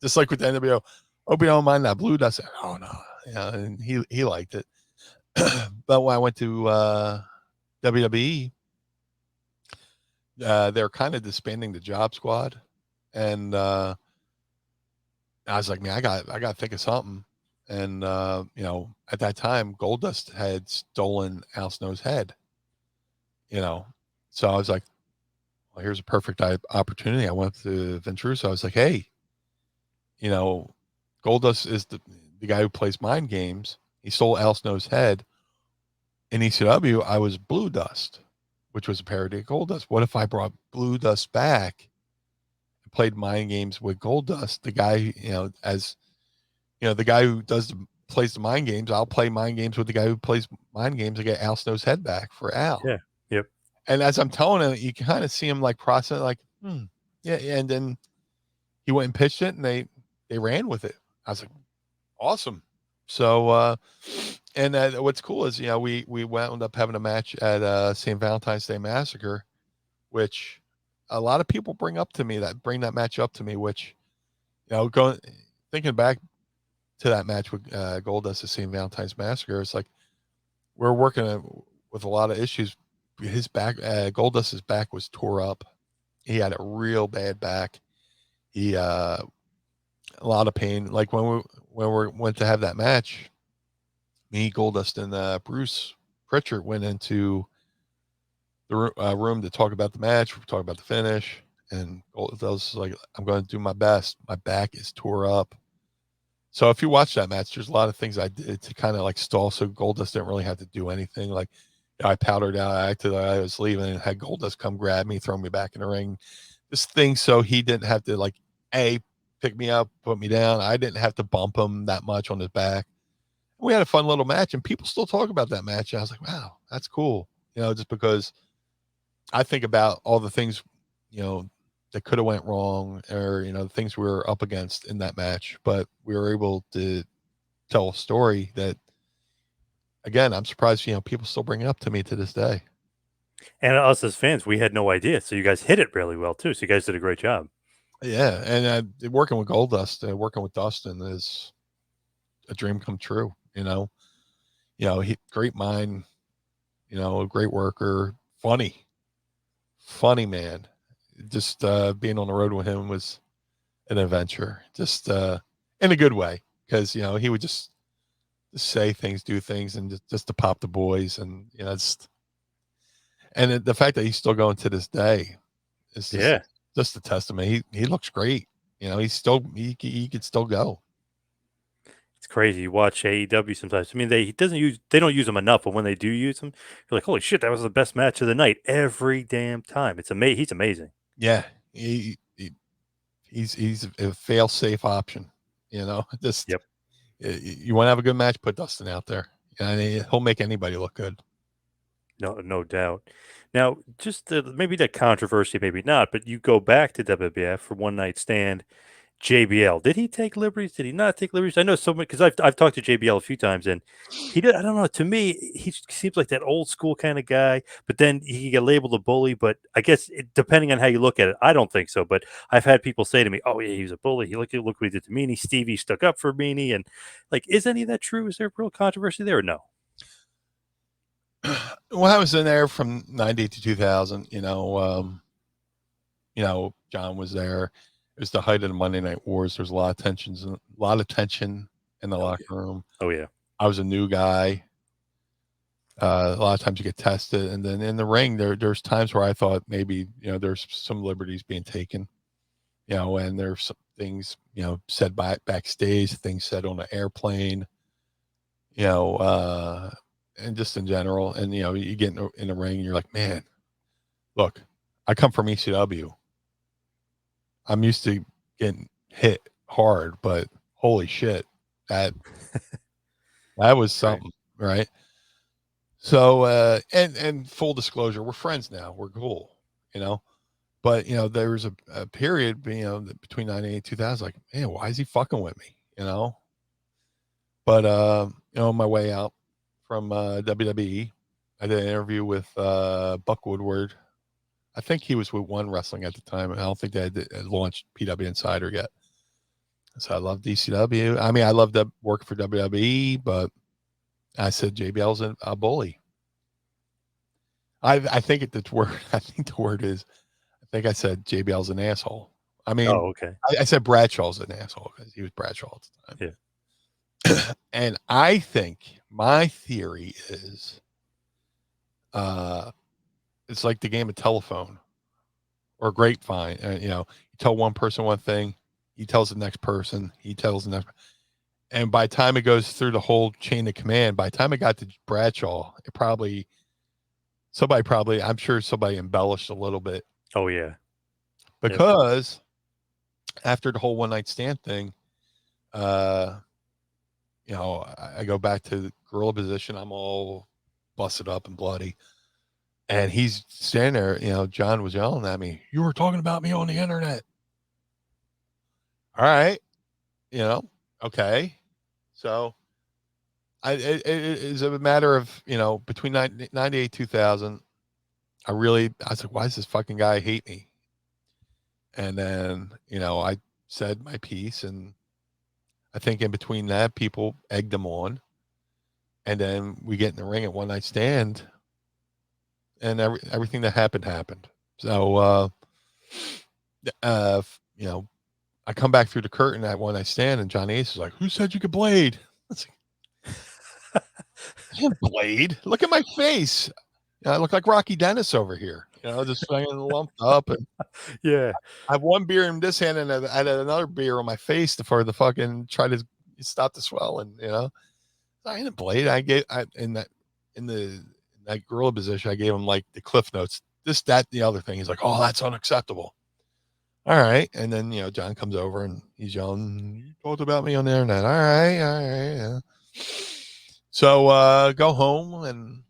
just like with the NWO, hope you don't mind that Blue Dust. Oh no, yeah, and he liked it. But when I went to WWE, they're kind of disbanding the Job Squad, and I was like, man, I got to think of something. And at that time, Goldust had stolen Al Snow's head. So I was like, well, here's a perfect opportunity. I went to Vince Russo. I was like, hey, you know, Goldust is the guy who plays mind games. He stole Al Snow's head. In ECW, I was Blue Dust, which was a parody of Goldust. What if I brought Blue Dust back and played mind games with Goldust, the guy, the guy who plays the mind games? I'll play mind games with the guy who plays mind games to get Al Snow's head back for Al. Yeah. Yep. And as I'm telling him, you kind of see him like process, like, yeah. And then he went and pitched it, and they ran with it. I was like, awesome. So, and what's cool is, we wound up having a match at St. Valentine's Day Massacre, which a lot of people bring that match up to me, which, going thinking back to that match with Goldust at St. Valentine's Massacre, it's like we're working with a lot of issues. His back, Goldust's back was tore up. He had a real bad back. He a lot of pain. Like when we went to have that match, me, Goldust, and Bruce Pritchard went into the room to talk about the match. We talk about the finish, and Goldust was like, "I'm going to do my best. My back is tore up." So if you watch that match, there's a lot of things I did to kind of like stall, so Goldust didn't really have to do anything. Like I powdered out, I acted like I was leaving, and had Goldust come grab me, throw me back in the ring. This thing, so he didn't have to like pick me up, put me down. I didn't have to bump him that much on his back. We had a fun little match, and people still talk about that match. And I was like, wow, that's cool. Just because I think about all the things, that could have went wrong, or the things we were up against in that match, but we were able to tell a story that, again, I'm surprised people still bring it up to me to this day. And us as fans, we had no idea. So you guys hit it really well too. So you guys did a great job. Yeah, and working with Goldust, working with Dustin is a dream come true. He great mind, a great worker, funny man. Just being on the road with him was an adventure, just in a good way, because he would just say things, do things, and just to pop the boys, and and the fact that he's still going to this day is Yeah. just a testament. He looks great. He's still he could still go. It's crazy. You watch AEW sometimes. I mean, they don't use them enough, but when they do use them, you're like, holy shit, that was the best match of the night every damn time. It's amazing. He's amazing. Yeah, he's a fail safe option. Just Yep. you want to have a good match, put Dustin out there, and he'll make anybody look good. No doubt. Now, just maybe that controversy, maybe not, but you go back to WWF for One Night Stand. JBL, did he take liberties? Did he not take liberties? I know so much because I've talked to JBL a few times, and he did. I don't know. To me, he seems like that old school kind of guy. But then he can get labeled a bully. But I guess depending on how you look at it, I don't think so. But I've had people say to me, "Oh yeah, he was a bully. He look what he did to Meanie. Stevie stuck up for Meanie." And like, is any of that true? Is there real controversy there or no? Well, I was in there from '90 to 2000. John was there. It was the height of the Monday Night Wars. There's a lot of tension in the Oh locker yeah. room. Oh yeah. I was a new guy. A lot of times you get tested, and then in the ring, there's times where I thought maybe there's some liberties being taken, and there's some things said backstage, things said on an airplane, you know, and just in general, and you get in the ring, and you're like, man, look, I come from ECW. I'm used to getting hit hard, but holy shit, that that was Right. something, right? So, and full disclosure, we're friends now. We're cool, you know. But there was a period, between '98 and 2000. Like, man, why is he fucking with me? But on my way out from WWE, I did an interview with Buck Woodward. I think he was with One Wrestling at the time. I don't think they had launched PW Insider yet. So I love DCW. I mean, I love working for WWE, but I said JBL's a bully. I think the word. I think the word is. I think I said JBL's an asshole. I mean, Oh okay. I said Bradshaw's an asshole because he was Bradshaw at the time. Yeah. And I think my theory is, uh, it's like the game of telephone or grapevine. You tell one person one thing, he tells the next person, he tells the next, and by the time it goes through the whole chain of command, by the time it got to Bradshaw, I'm sure somebody embellished a little bit Oh yeah. Yep. because after the whole one night stand thing, uh, I go back to the gorilla position. I'm all busted up and bloody. And he's standing there, John was yelling at me, "You were talking about me on the internet." All right. You know, okay. So it is a matter of, between 98, 2000, I was like, why does this fucking guy hate me? And then, I said my piece, and I think in between that, people egged him on. And then we get in the ring at One Night Stand, and everything that happened. So, uh, you know, I come back through the curtain at One Night Stand, and John Ace is like, "Who said you could blade?" I was like, "I can't blade. Look at my face. I look like Rocky Dennis over here. Just fucking lumped up, and Yeah. I have one beer in this hand, and I had another beer on my face for the fucking try to stop the swelling. I didn't blade. In that gorilla position, I gave him like the cliff notes, this, that, the other thing. He's like, "Oh, that's unacceptable." All right. And then, John comes over and he's yelling, "You talked about me on the internet." All right. All right. Yeah. So, go home and,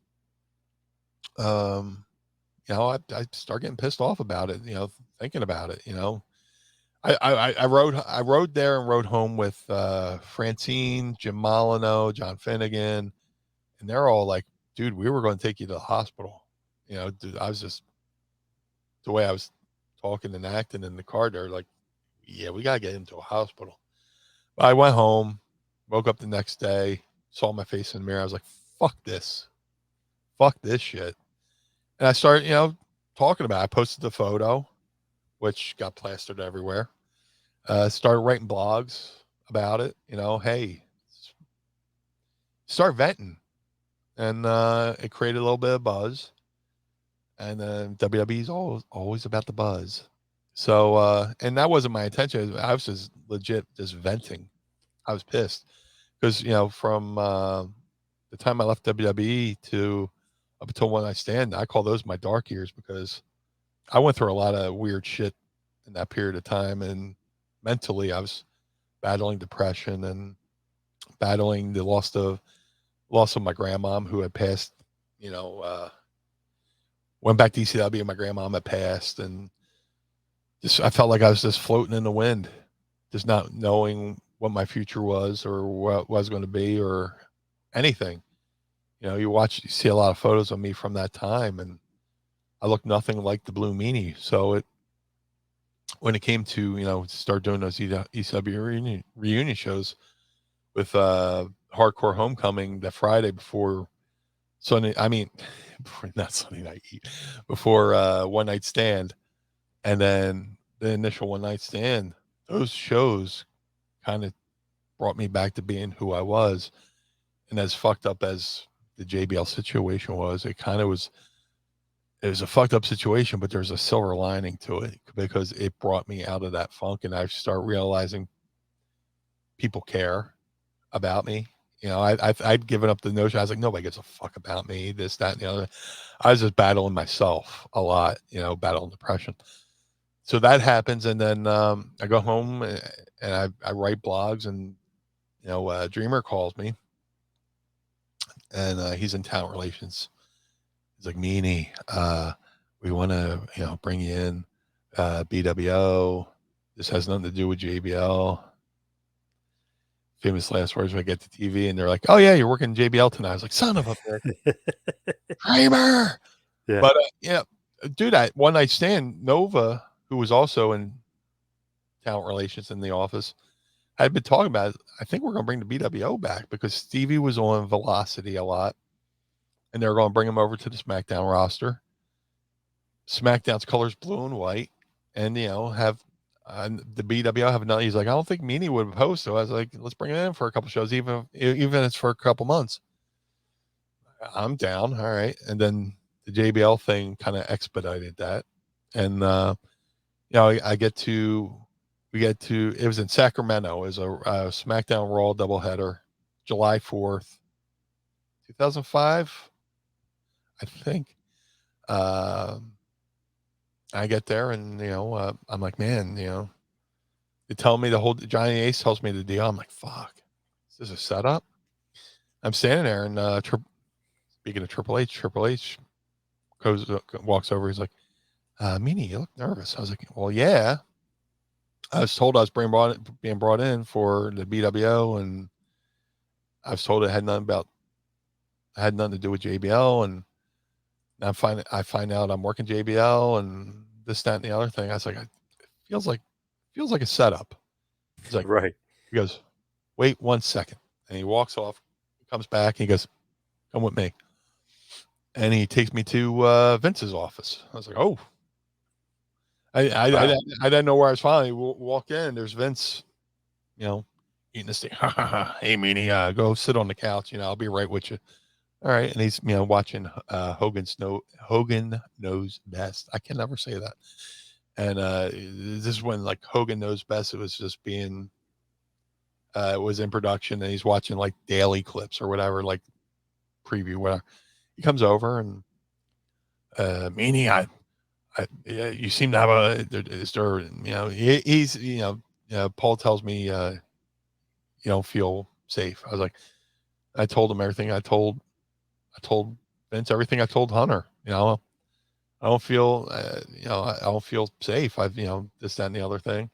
I start getting pissed off about it, thinking about it, I rode there and rode home with, Francine, Jim Molyneux, John Finnegan, and they're all like, "Dude, we were going to take you to the hospital." Dude, I was just, the way I was talking and acting in the car, they're like, "Yeah, we got to get him to a hospital." I went home, woke up the next day, saw my face in the mirror. I was like, fuck this shit. And I started, talking about it. I posted the photo, which got plastered everywhere. Started writing blogs about it. Hey, start venting, and it created a little bit of buzz. And WWE's always about the buzz. So, and that wasn't my intention. I was just legit just venting. I was pissed because from the time I left WWE to up until When I Stand, I call those my dark years because I went through a lot of weird shit in that period of time, and mentally I was battling depression and battling the loss of my grandmom who had passed. You know, went back to ECW, and my grandmom had passed, and just I felt like I was just floating in the wind, just not knowing what my future was or what was going to be or anything. You see a lot of photos of me from that time, and I look nothing like the Blue Meanie. So when it came to start doing those ECW reunion shows with Hardcore Homecoming that Friday before Sunday, I mean, not Sunday Night Heat, before One Night Stand, and then the initial One Night Stand, those shows kind of brought me back to being who I was. And as fucked up as the JBL situation was, it was a fucked up situation, but there's a silver lining to it because it brought me out of that funk, and I start realizing people care about me. I'd given up the notion. I was like, nobody gives a fuck about me. This, that, and the other. I was just battling myself a lot. Battling depression. So that happens, and then I go home and I write blogs, and Dreamer calls me, and he's in talent relations. He's like, Meanie, we want to bring you in, BWO. This has nothing to do with JBL. Famous last words when I get to TV, and they're like, "Oh yeah, you're working JBL tonight." I was like, "Son of a bitch, Kramer!" Yeah. But dude, One Night Stand, Nova, who was also in talent relations in the office, had been talking about it. I think we're going to bring the BWO back because Stevie was on Velocity a lot, and they're going to bring him over to the SmackDown roster. SmackDown's colors blue and white, and have the BWO have another. He's like, I don't think Meanie would host, so I was like, let's bring it in for a couple shows, even if it's for a couple months. I'm down, all right. And then the JBL thing kind of expedited that, and I get to we get to it was in Sacramento. It was a SmackDown Raw doubleheader, July 4th, 2005, I think. Um, I get there, and I'm like, man, they tell me Johnny Ace tells me the deal. I'm like, fuck, is this a setup? I'm standing there, and speaking of Triple H walks over. He's like, Meanie, you look nervous. I was like, well, yeah. I was told I was being brought in for the BWO, and I was told it had nothing to do with JBL, and I find out I'm working JBL and this, that, and the other thing. I was like, it feels like a setup. He's like, Right. he goes, wait 1 second, and he walks off, comes back, and he goes, come with me, and he takes me to Vince's office. I was like, oh, Wow. I didn't know where I was following. Walk in, there's Vince, eating this thing. Hey, Meanie, go sit on the couch. I'll be right with you. All right, and he's watching Hogan Knows Best. I can never say that. And this is when like Hogan Knows Best. It was just being it was in production, and he's watching like daily clips or whatever, like preview whatever. He comes over and Meanie, yeah, you seem to have is there he's Paul tells me you don't feel safe. I was like, I told him everything. I told Vince everything I told Hunter. I don't feel, I don't feel safe. I've, this, that, and the other thing.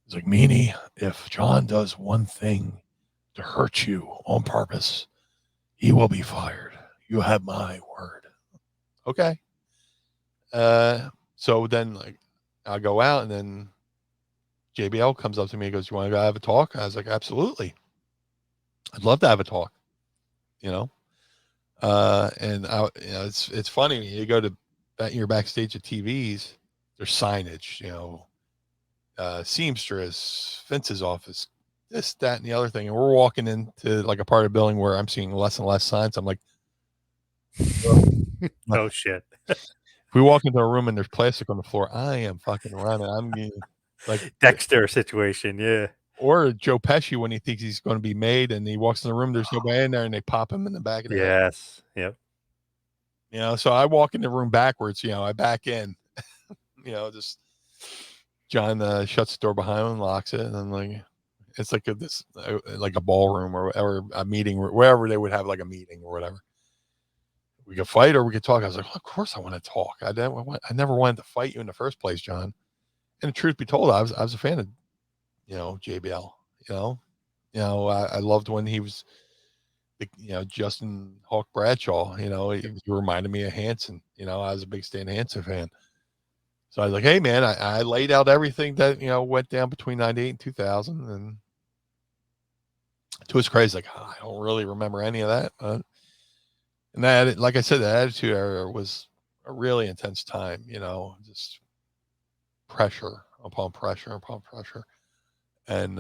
He's like, Meanie, if John does one thing to hurt you on purpose, he will be fired. You have my word. Okay. So then like I go out, and then JBL comes up to me and goes, you want to go have a talk? I was like, absolutely. I'd love to have a talk, you know? And it's funny. You go to you're backstage at TVs, there's signage, seamstress, Vince's office, this, that, and the other thing. And we're walking into like a part of the building where I'm seeing less and less signs. I'm like, Oh shit. if we walk into a room and there's plastic on the floor, I am fucking running. Like, Dexter situation. Yeah. or Joe Pesci when he thinks he's going to be made and he walks in the room, there's nobody in there, and they pop him in the back of the head. Yes. Yep. So I walk in the room backwards. I back in. Just John shuts the door behind him and locks it, and then it's like like a ballroom or a meeting, wherever they would have like a meeting or whatever. We could fight or we could talk. I was like, well, of course I want to talk. I never wanted to fight you in the first place, John. And the truth be told, I was a fan of JBL. I loved when he was Justin Hawk Bradshaw. He reminded me of Hanson. I was a big Stan Hansen fan. So I was like, hey man, I laid out everything that went down between '98 and 2000, and to his crazy, like, I don't really remember any of that. And that, like I said, the Attitude Era was a really intense time. Just pressure upon pressure upon pressure. And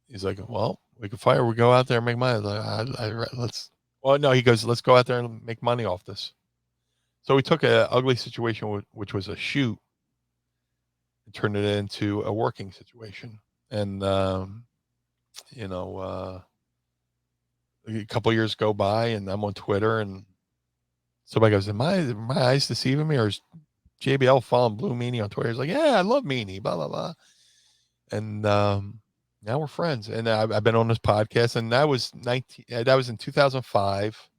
he's like, well, we can fight or we go out there and make money. Let's. Well, no, he goes, let's go out there and make money off this. So we took an ugly situation, which was a shoot, and turned it into a working situation. And a couple years go by, and I'm on Twitter, and somebody goes, "Am my eyes deceiving me, or is JBL following Blue Meanie on Twitter?" He's like, "Yeah, I love Meanie, blah blah blah." And now we're friends, and I've been on this podcast, and that was in 2005.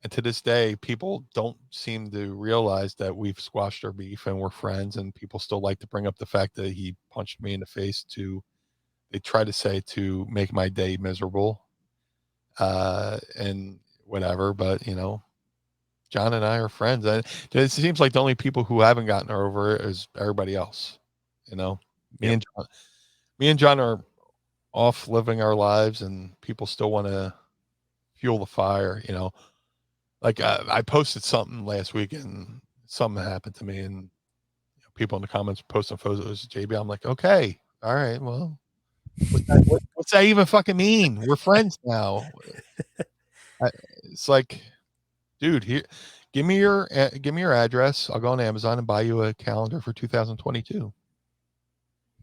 And to this day, people don't seem to realize that we've squashed our beef and we're friends. And people still like to bring up the fact that he punched me in the face they try to say to make my day miserable, and whatever. But, John and I are friends. And it seems like the only people who haven't gotten over it is everybody else. Me Yep. and John are off living our lives, and people still want to fuel the fire. Like I posted something last week, and something happened to me, and people in the comments posting photos of JB. I'm like, okay, all right, well, what's that even fucking mean? We're friends now. It's like, dude, here, give me your address. I'll go on Amazon and buy you a calendar for 2022.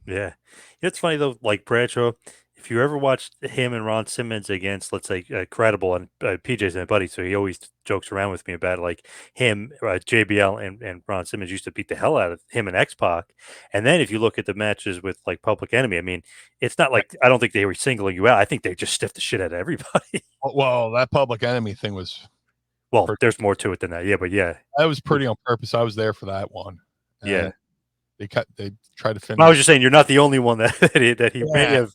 Yeah. It's funny though, like Bradshaw, if you ever watched him and Ron Simmons against, let's say, Credible, and PJ's my buddy, so he always jokes around with me about like him, JBL, and Ron Simmons used to beat the hell out of him and X Pac. And then if you look at the matches with like Public Enemy, I mean, it's not like I don't think they were singling you out. I think they just stiffed the shit out of everybody. Well, that Public Enemy thing was Well, there's more to it than that. Yeah, but yeah. that was pretty on purpose. I was there for that one. Yeah. They tried to finish. I was just saying, you're not the only one that he may Yeah. have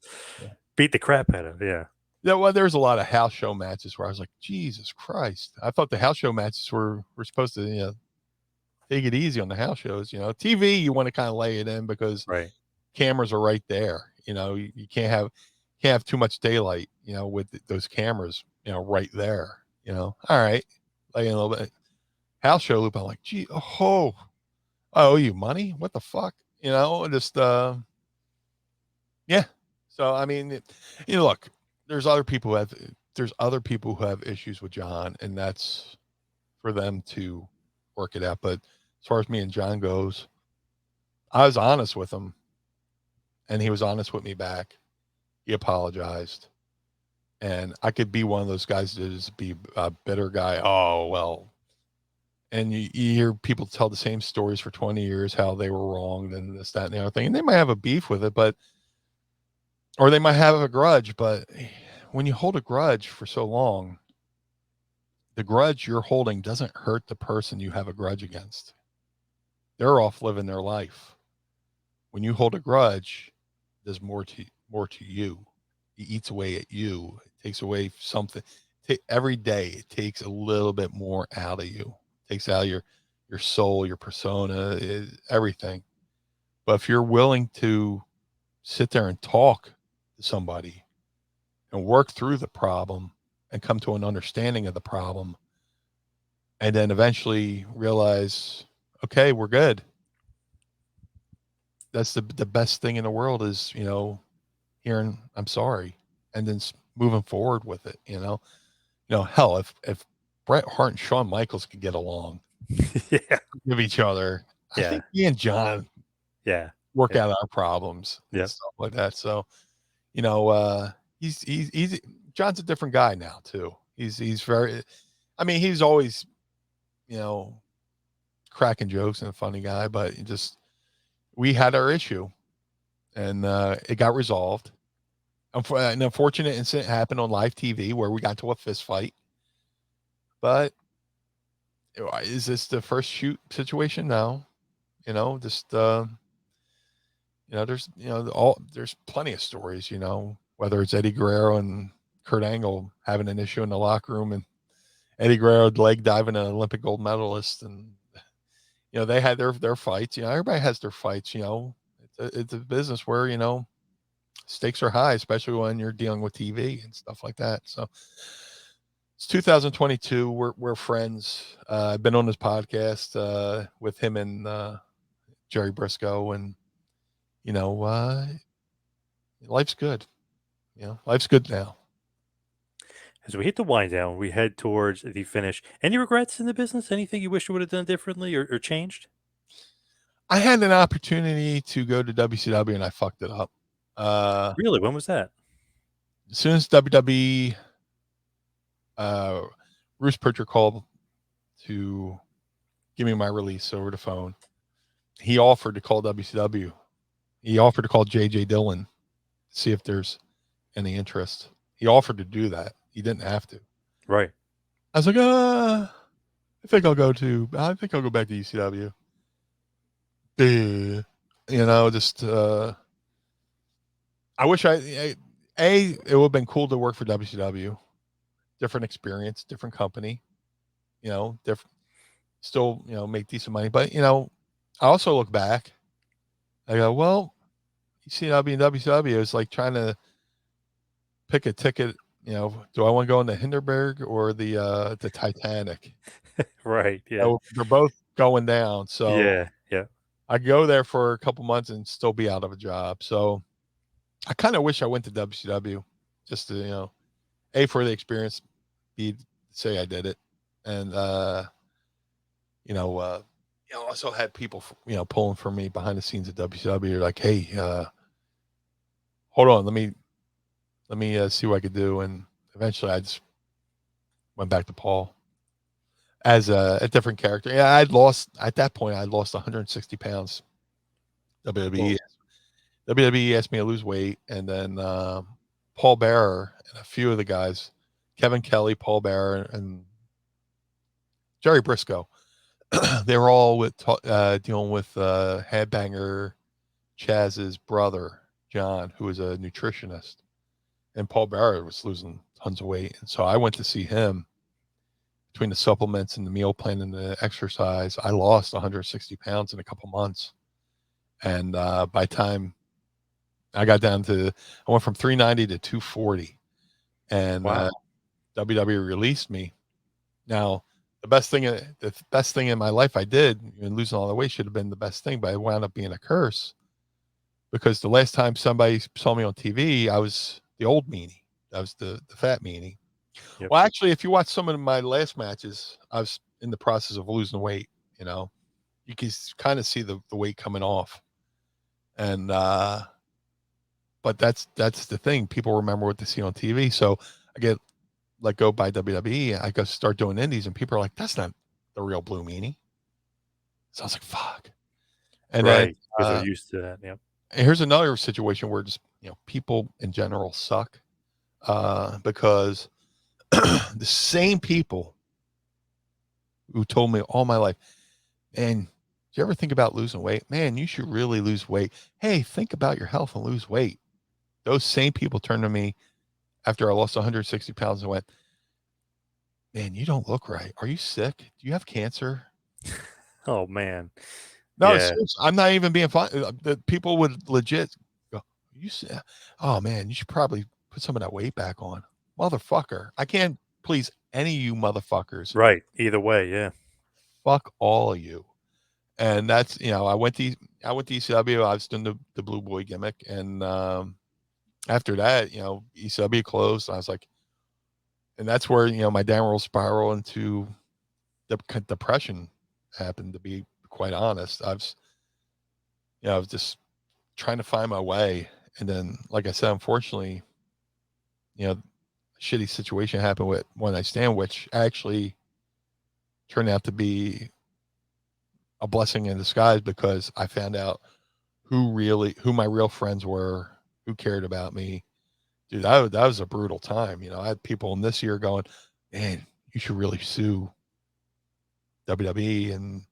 beat the crap out of. Yeah. Yeah, well, there's a lot of house show matches where I was like, Jesus Christ. I thought the house show matches were supposed to, take it easy on the house shows. TV, you want to kind of lay it in because Right. cameras are right there. You can't have too much daylight, with those cameras, right there. All right. Like a little bit. House show loop, I'm like, gee, I owe you money? What the fuck? Just yeah. So I mean, look, there's other people who have issues with John, and that's for them to work it out. But as far as me and John goes, I was honest with him, and he was honest with me back. He apologized, and I could be one of those guys that just be a bitter guy. Oh well. And you hear people tell the same stories for 20 years, how they were wronged and this, that, and the other thing. And they might have a beef with it, or they might have a grudge. But when you hold a grudge for so long, the grudge you're holding doesn't hurt the person you have a grudge against. They're off living their life. When you hold a grudge, there's more to you. It eats away at you. It takes away something. Every day, it takes a little bit more out of you. It takes out your soul, your persona, everything. But if you're willing to sit there and talk to somebody and work through the problem and come to an understanding of the problem, and then eventually realize, okay, we're good. That's the best thing in the world is, hearing I'm sorry, and then moving forward with it. Hell, if Bret Hart and Shawn Michaels could get along, Yeah. with each other, I Yeah. think me and John Yeah. work Yeah. out our problems and Yep. stuff like that. So, you know, uh, he's John's a different guy now too. He's very, I mean, he's always, you know, cracking jokes and a funny guy, but we had our issue and it got resolved. An unfortunate incident happened on live TV where we got to a fist fight. But is this the first shoot situation? No, just there's plenty of stories. Whether it's Eddie Guerrero and Kurt Angle having an issue in the locker room, and Eddie Guerrero leg diving an Olympic gold medalist, and they had their fights. Everybody has their fights. It's a business where stakes are high, especially when you're dealing with TV and stuff like that. So it's 2022. We're friends. I've been on this podcast with him and Jerry Briscoe, and you know, uh, life's good. Life's good now. As we hit the wind down, we head towards the finish. Any regrets in the business? Anything you wish you would have done differently or changed? I had an opportunity to go to WCW and I fucked it up. Uh, Really? When was that? as soon as WWE, uh, Bruce Pritchard called to give me my release over the phone, he offered to call WCW. He offered to call JJ Dillon, see if there's any interest. He offered to do that. He didn't have to. Right. I was like, I think I'll go back to ECW. Just I wish it would have been cool to work for WCW. Different experience, different company, different, still, make decent money. But, I also look back, I go, well, ECW and WCW is like trying to pick a ticket. Do I want to go on the Hindenburg or the Titanic? Right. Yeah. They're both going down. So Yeah. Yeah. I go there for a couple months and still be out of a job. So I kind of wish I went to WCW just to, A, for the experience, B, say I did it. And, also had people, pulling for me behind the scenes at WCW, like, hey, hold on, let me see what I could do. And eventually I just went back to Paul as a different character. Yeah, at that point, I'd lost 160 pounds. WWE Whoa. WWE asked me to lose weight, and then Paul Bearer and a few of the guys, Kevin Kelly, Paul Bearer, and Jerry Briscoe, they were all dealing with Headbanger Chaz's brother, John, who was a nutritionist, and Paul Bearer was losing tons of weight, and so I went to see him. Between the supplements and the meal plan and the exercise, I lost 160 pounds in a couple months, and by the time I went from 390 to 240, and Wow. WWE released me. Now, the best thing in my life I did, and losing all the weight should have been the best thing, but it wound up being a curse because the last time somebody saw me on TV, I was the old Meanie. I was the fat Meanie. Yep. Well, actually, if you watch some of my last matches, I was in the process of losing weight. You can kind of see the weight coming off, and but that's the thing. People remember what they see on TV. So I get let go by WWE. I go start doing indies, and people are like, "That's not the real Blue Meanie." So I was like, "Fuck." And then Right. Because they're used to that. Yep. here's another situation where just people in general suck because the same people who told me all my life, "Man, do you ever think about losing weight? Man, you should really lose weight. Hey, think about your health and lose weight." Those same people turned to me after I lost 160 pounds and went, "Man, you don't look right. Are you sick? Do you have cancer?" Oh man. No, Yeah. seriously, I'm not even being fun. The people would legit go, "You say, oh man, you should probably put some of that weight back on, motherfucker." I can't please any of you motherfuckers. Right. Either way. Yeah. Fuck all of you. And that's I went to ECW. I was doing the blue boy gimmick, and after that, ECW closed. I was like, and that's where my downward spiral into depression happened. To be quite honest, I was just trying to find my way, and then, like I said, unfortunately, a shitty situation happened with One Night Stand, which actually turned out to be a blessing in disguise because I found out who my real friends were, who cared about me. Dude, that was a brutal time. I had people in this year going, man, you should really sue WWE. And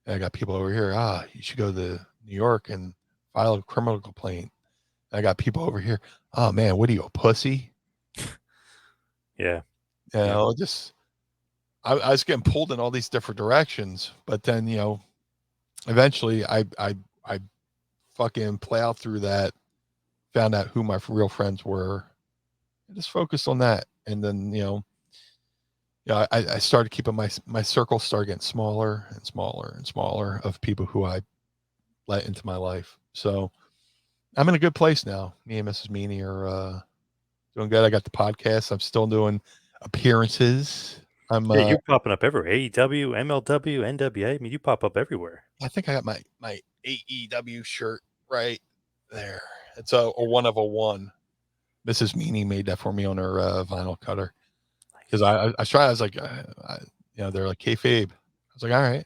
I got people over here, you should go to New York and file a criminal complaint. And I got people over here, oh man, what are you, a pussy? Yeah. Just I was getting pulled in all these different directions, but then eventually I fucking plowed through that, found out who my real friends were, and just focused on that. And then I started keeping my circle started getting smaller and smaller and smaller of people who I let into my life. So I'm in a good place now. Me and Mrs. Meanie are doing good. I got the podcast. I'm still doing appearances. Yeah, you're popping up everywhere. AEW, MLW, NWA. I mean, you pop up everywhere. I think I got my AEW shirt right there. It's a one of a one. Mrs. Meanie made that for me on her vinyl cutter because I tried. I was like, they're like kayfabe. I was like, all right.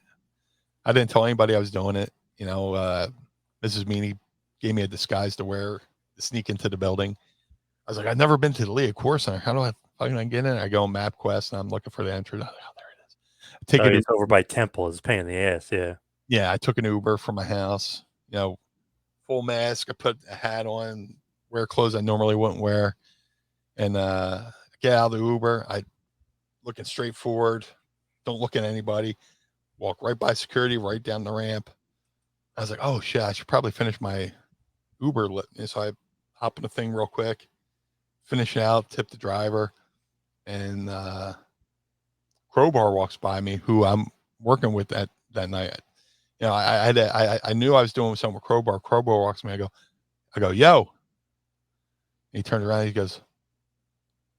I didn't tell anybody I was doing it. Mrs. Meanie gave me a disguise to wear to sneak into the building. I was like, I've never been to the League Core Center. How do I get in? I go on MapQuest and I'm looking for the entrance. Oh, there it is. Take it. It's over by Temple. It's a pain in the ass. Yeah. Yeah, I took an Uber from my house. Full mask. I put a hat on, wear clothes I normally wouldn't wear, and get out of the Uber. I looking straight forward, don't look at anybody. Walk right by security, right down the ramp. I was like, oh shit, I should probably finish my Uber. So I hop in the thing real quick, finish out, tip the driver, and Crowbar walks by me, who I'm working with that night. I knew I was doing something with Crowbar. Crowbar walks me. I go, yo. He turned around. He goes,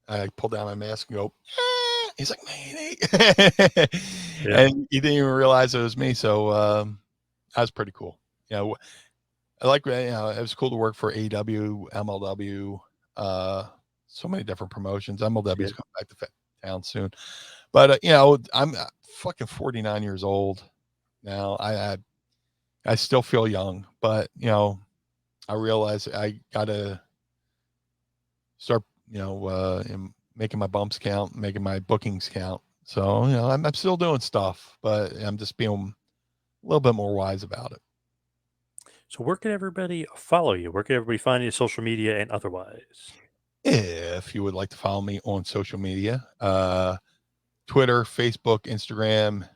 I pulled down my mask and go, he's like, Meanie. Yeah. And he didn't even realize it was me. So that was pretty cool. I like, it was cool to work for AEW, MLW, so many different promotions. MLW is coming back to town soon. But, I'm fucking 49 years old now. I still feel young, but, I realize I got to start, making my bumps count, making my bookings count. So, I'm still doing stuff, but I'm just being a little bit more wise about it. So where can everybody follow you? Where can everybody find you, social media and otherwise? If you would like to follow me on social media, Twitter, Facebook, Instagram,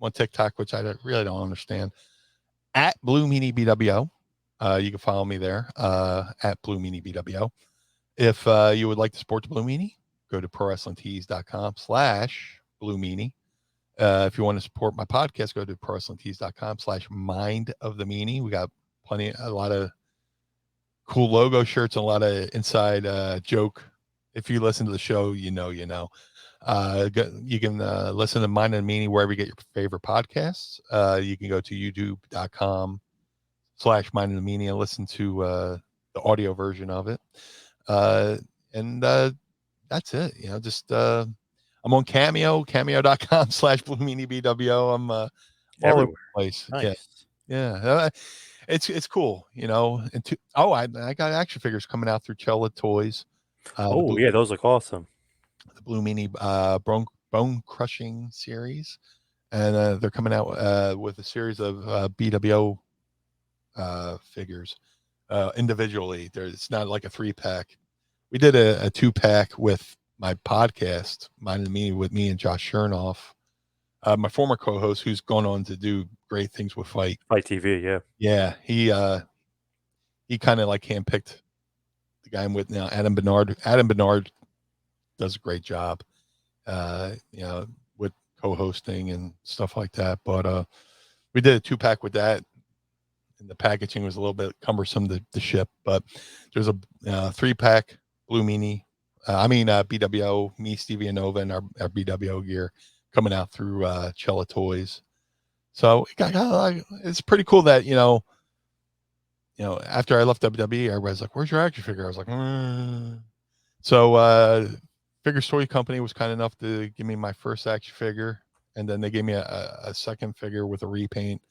on TikTok, which I really don't understand, at Blue Meanie BWO. You can follow me there, at Blue Meanie BWO. If you would like to support the Blue Meanie, go to prowrestlingtees.com/Blue Meanie. If you want to support my podcast, go to prowrestlingtees.com/Mind of the Meanie. We got a lot of cool logo shirts and a lot of inside joke. If you listen to the show, you know. You can listen to Mind of the Meanie wherever you get your favorite podcasts. You can go to youtube.com/Mind of the Meanie and listen to the audio version of it. And that's it. Just I'm on cameo.com/Blue Meanie BWO. I'm all over the place. Nice. Yeah. It's cool, and I got action figures coming out through Chella Toys. Those look awesome. The Blue Meanie bone crushing series, and they're coming out with a series of BWO figures individually. It's not like a 3-pack. We did a 2-pack with my podcast, Mind of Me, with me and Josh Chernoff, my former co-host, who's gone on to do great things with Fight TV. Yeah, he kind of like handpicked the guy I'm with now, Adam Bernard. Adam Bernard does a great job, with co-hosting and stuff like that. But we did a 2-pack with that, and the packaging was a little bit cumbersome to ship. But there's a 3-pack blue Meanie. BWO, me, Stevie, and Nova, and our BWO gear coming out through Cella Toys. So it's pretty cool that after I left WWE, everybody's like, "Where's your action figure?" I was like, So Figure Story Company was kind enough to give me my first action figure, and then they gave me a second figure with a repaint.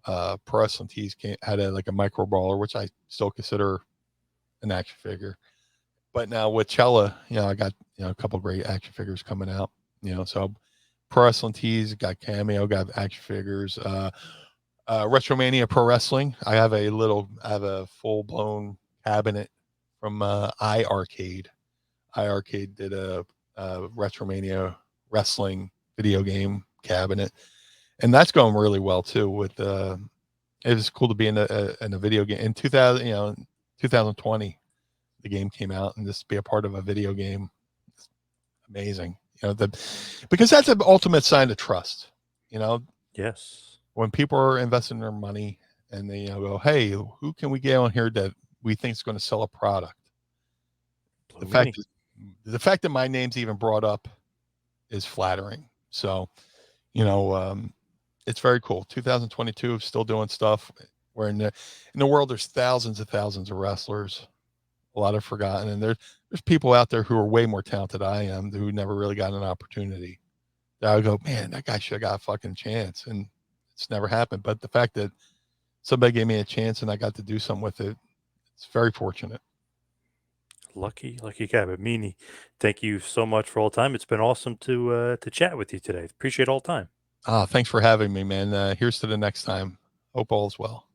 Pro Wrestling Tees had like a micro brawler, which I still consider an action figure. But now with Cella, I got a couple great action figures coming out. So Pro Wrestling Tees got Cameo, got action figures. Retromania Pro Wrestling. I have a full blown cabinet from iArcade. iArcade did a Retromania wrestling video game cabinet, and that's going really well too. With it was cool to be in a video game in 2020. The game came out, and just be a part of a video game, it's amazing. Because that's an ultimate sign of trust. Yes. When people are investing their money and they go, "Hey, who can we get on here that we think is going to sell a product?" The fact that my name's even brought up is flattering. So, it's very cool. 2022, still doing stuff. Where in the world, there's thousands of wrestlers. A lot are forgotten, and there's people out there who are way more talented than I am, who never really got an opportunity. I go, man, that guy should have got a fucking chance, and it's never happened. But the fact that somebody gave me a chance and I got to do something with it, it's very fortunate. Lucky guy. But Meanie, thank you so much for all the time. It's been awesome to chat with you today. Appreciate all the time. Thanks for having me, man. Here's to the next time. Hope all is well.